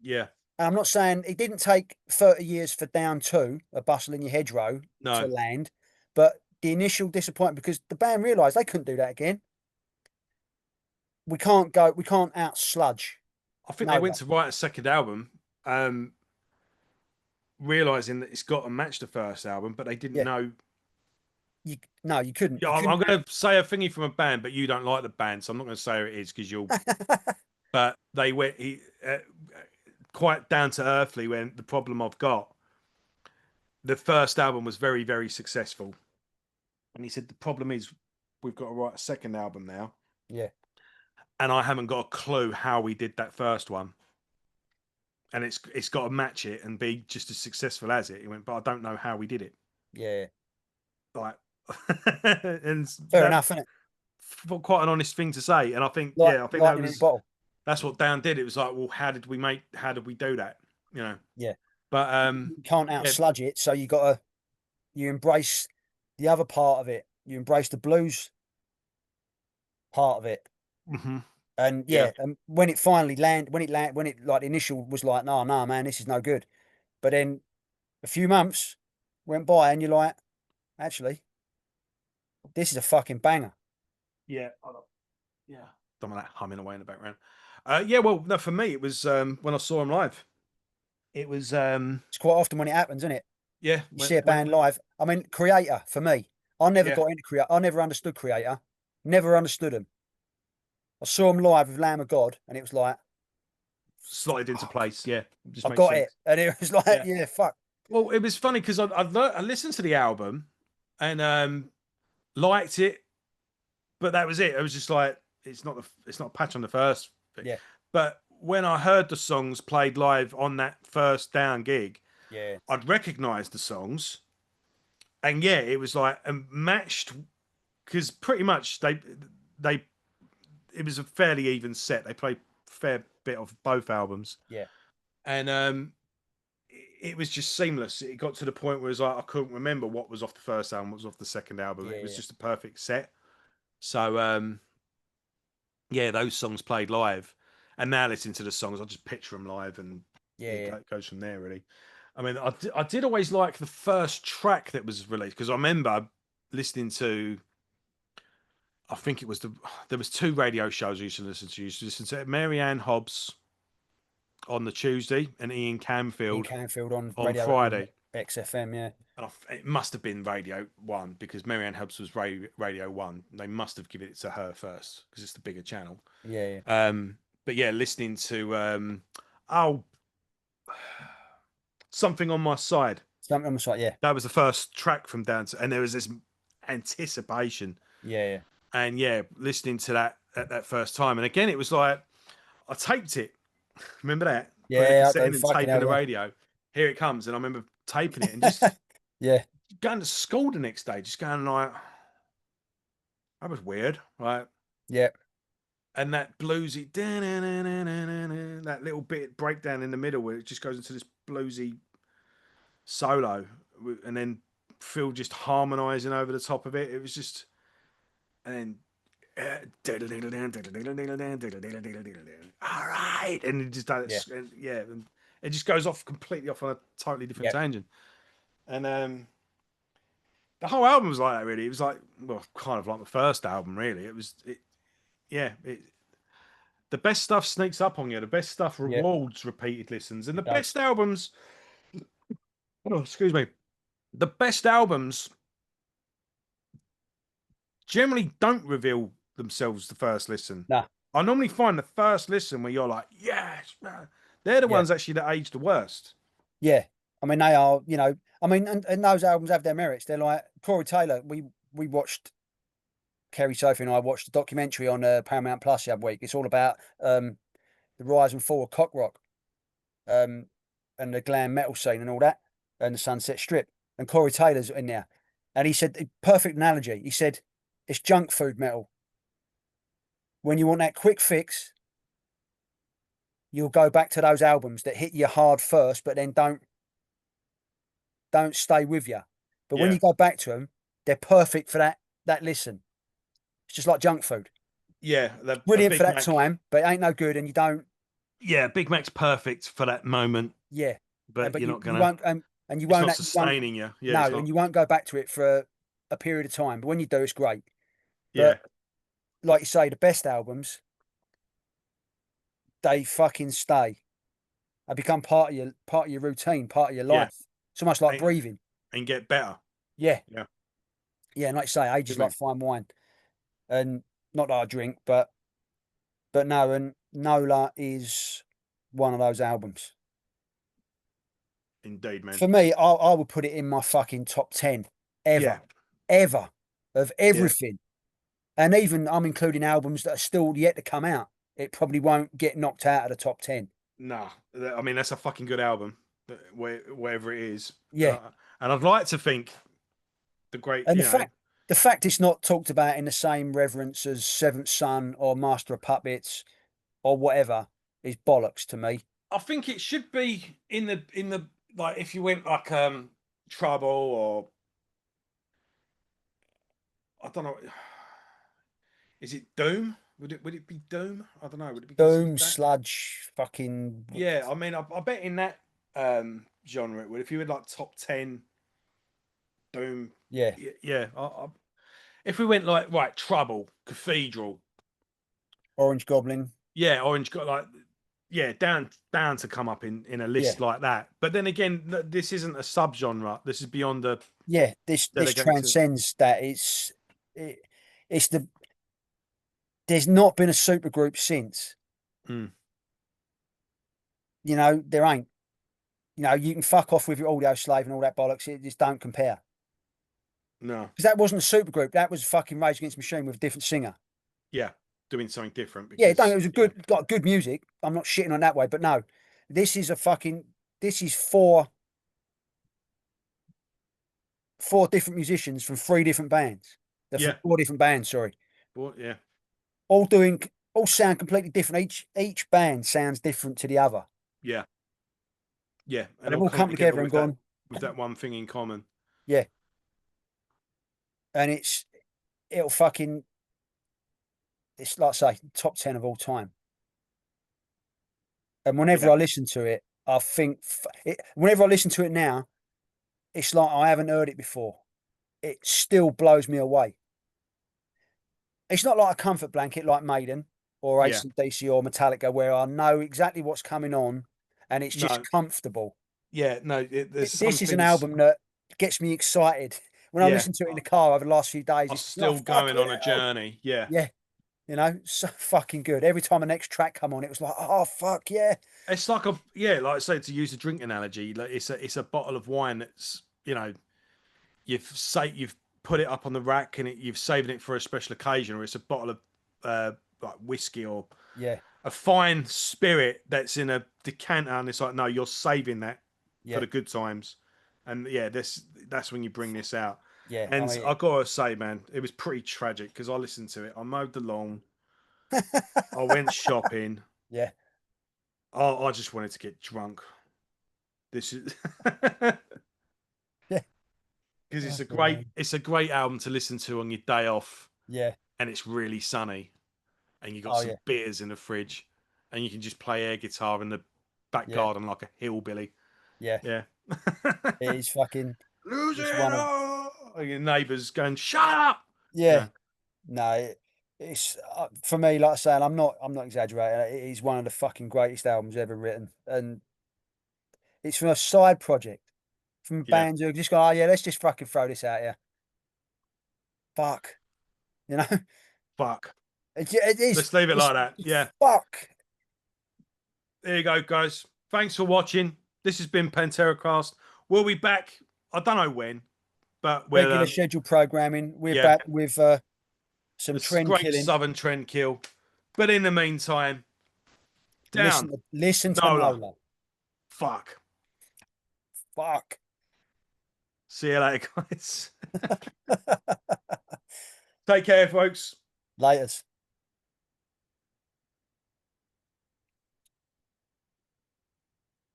yeah, And I'm not saying it didn't take 30 years for Down 2, A Bustle in Your Hedgerow, to No, land, but the initial disappointment, because the band realised they couldn't do that again. We can't out sludge I think they went Nola. to write a second album, um, realizing that it's got to match the first album, but they didn't Yeah, know. no, you couldn't. Yeah, You I'm couldn't. going to say a thingy from a band, but you don't like the band, so I'm not going to say who it is because you'll. But they went quite down to earthly when the problem I've got. The first album was very, very successful, and he said the problem is we've got to write a second album now, Yeah, and I haven't got a clue how we did that first one, and it's got to match it and be just as successful as it. He went, but I don't know how we did it. yeah. Like, and Fair that enough, isn't it? quite an honest thing to say. And I think, yeah, I think Lightning in a bottle. that's what Dan did. It was like, well, how did we do that? You know, Yeah. but You can't out yeah, sludge it, so you embrace the other part of it. You embrace the blues part of it. hmm And yeah, yeah, and when it finally when it like the initial was like, no, no, man, this is no good. But then a few months went by and you're like, actually, this is a fucking banger. yeah, yeah. Some of that humming away in the background. Yeah, well, no, for me, it was when I saw him live. It was It's quite often when it happens, isn't it? yeah, You see a band live. I mean, Creator for me. yeah, I never understood Creator. Never understood them. I saw them live with Lamb of God, and it was like, slotted into fuck, place. Yeah, just I makes got it. sense. And it was like, Yeah. yeah, fuck. Well, it was funny because I listened to the album and liked it, but that was it. It was just like it's not a patch on the first thing. Yeah, But when I heard the songs played live on that first Down gig, yeah, I'd recognise the songs, and yeah, it was like matched because pretty much they it was a fairly even set. They played a fair bit of both albums, yeah, and it was just seamless. It got to the point where it was like I couldn't remember what was off the first album, what was off the second album. yeah, It was yeah, just a perfect set. So yeah, those songs played live, and now listening to the songs, I just picture them live, and yeah, it yeah. goes from there. Really, I mean, I did always like the first track that was released because I remember listening to. I think it was there was two radio shows I used to listen to. I used to listen to Mary Ann Hobbs on the Tuesday and Ian In Camfield Canfield on on radio Friday. XFM, yeah. And it must have been Radio One because Marianne Hobbs was Radio One. They must have given it to her first because it's the bigger channel. Yeah, yeah. But yeah, listening to oh something on my side. Something almost like, yeah, That was the first track from Down to, and there was this anticipation. yeah, yeah, And yeah, listening to that at that first time, and again, it was like I taped it. Remember that? Putting a yeah. I cassette do. in and Fucking taping hell, the yeah. radio. Here it comes, and I remember taping it and just Yeah, going to school the next day, just going like, that was weird, right? yeah, And that bluesy, that little bit breakdown in the middle where it just goes into this bluesy solo, and then Phil just harmonizing over the top of it. It was just, and then all right, and it just yeah, does, yeah, and it just goes off completely off on a totally different yeah, tangent. And the whole album was like that. Really, it was like, well, kind of like the first album. Really, yeah. The best stuff sneaks up on you. The best stuff yeah. rewards repeated listens, and the It does. best albums. Oh, excuse me. The best albums generally don't reveal themselves the first listen. Nah, I normally find the first listen where you're like, yes, man. They're the yeah, ones actually that age the worst. yeah. I mean, they are, I mean, and those albums have their merits. They're like Corey Taylor. We watched, Kerry, Sophie, and I watched a documentary on Paramount Plus the other week. It's all about the rise and fall of cock rock, um, and the glam metal scene and all that, and the Sunset Strip. And Corey Taylor's in there, and he said, perfect analogy. He said, it's junk food metal. When you want that quick fix, you'll go back to those albums that hit you hard first, but then don't stay with you. But when Yeah. you go back to them, they're perfect for that listen. It's just like junk food. Yeah. A Brilliant for Big that Mac. time, but it ain't no good, and you don't. Yeah, Big Mac's perfect for that moment, Yeah, but but you're you, not you gonna. won't and you It's won't not you won't sustaining you. Yeah, it's no, and not. you won't go back to it for a period of time. But when you do, it's great. Yeah, But like you say, the best albums, they fucking stay. They become part of your routine, part of your yeah, life. It's almost like and, breathing. and get better. Yeah, Yeah, yeah. And like you say, age good is like man. fine wine, and not that I drink, but no, and Nola is one of those albums. Indeed, man. For me, I would put it in my fucking top 10 ever, Yeah, ever of yeah. everything. And even I'm including albums that are still yet to come out. It probably won't get knocked out of the top 10. Nah, I mean that's a fucking good album, wherever it is. Yeah. And I'd like to think the great, And the fact it's not talked about in the same reverence as Seventh Son or Master of Puppets or whatever is bollocks to me. I think it should be in the like if you went like Trouble or I don't know, is it Doom? Would it be Doom? I don't know. Would it be Boom, considered that? sludge, fucking Yeah, I mean, I bet in that genre it would. If you had like top 10 Doom, yeah. yeah. If we went like right Trouble, Cathedral, Orange Goblin. yeah, Orange got like yeah down to come up in a Yeah. list like that. But then again, this isn't a subgenre. This is beyond the Yeah. This delegated. transcends that. It's the there's not been a supergroup since. Mm, There ain't. You can fuck off with your audio slave and all that bollocks. It just don't compare. no, Because that wasn't a supergroup. That was fucking Rage Against the Machine with a different singer. yeah, doing something different Yeah, don't. It because was a good, got good music. I'm not shitting on that way, but no, this is a fucking. This is four different musicians from three different bands. They're from yeah, four different bands. Sorry, well, yeah, all sound completely different. Each band sounds different to the other, yeah, yeah, but and they've all all come come together together and gone. with that one thing in common. Yeah, and it'll fucking. It's like I say, top 10 of all time. And whenever Yeah, I listen to it, I think whenever I listen to it now, it's like I haven't heard it before. It still blows me away. It's not like a comfort blanket like Maiden or yeah, AC/DC or Metallica, where I know exactly what's coming on and it's just no, comfortable. yeah, no. There's some This is an things. album that gets me excited. When I Yeah, listen to it in the car over the last few days, are it's like, still fuck going on a yeah. journey. Yeah, Yeah, so fucking good. Every time the next track come on, it was like, oh, fuck yeah. it's like like I say, to use a drink analogy, like it's a bottle of wine that's you've put it up on the rack and you've saved it for a special occasion, or it's a bottle of like whiskey or Yeah, a fine spirit that's in a decanter, and it's like no, you're saving that for yeah, the good times, and yeah, that's when you bring this out. yeah. I And mean, I gotta say, man, it was pretty tragic because I listened to it. I mowed the lawn. I went shopping. yeah, I just wanted to get drunk. This is because yeah. Fucking hell. it's a great album to listen to on your day off, Yeah. and it's really sunny, and you got Oh, some yeah, beers in the fridge, and you can just play air guitar in the back yeah, garden like a hillbilly. yeah. Yeah. It is fucking. Losing It's it one of. all. Your neighbours going, shut up. Yeah. Yeah. No, it's for me. Like I say, and I'm not exaggerating. It is one of the fucking greatest albums ever written, and it's from a side project from Yeah. bands who just go, oh yeah, let's just fucking throw this out here. Fuck, you know. Fuck. It is. Let's leave it like that. It's Yeah. fuck. There you go, guys. Thanks for watching. This has been Panteracast. We'll be back. I don't know when, but we'll Regular scheduled programming. We're yeah. back with some It's a trend great killing. Southern trend kill. But in the meantime, down. Listen to Nola. Nola. Fuck. Fuck. See you later, guys. Take care, folks. Laters.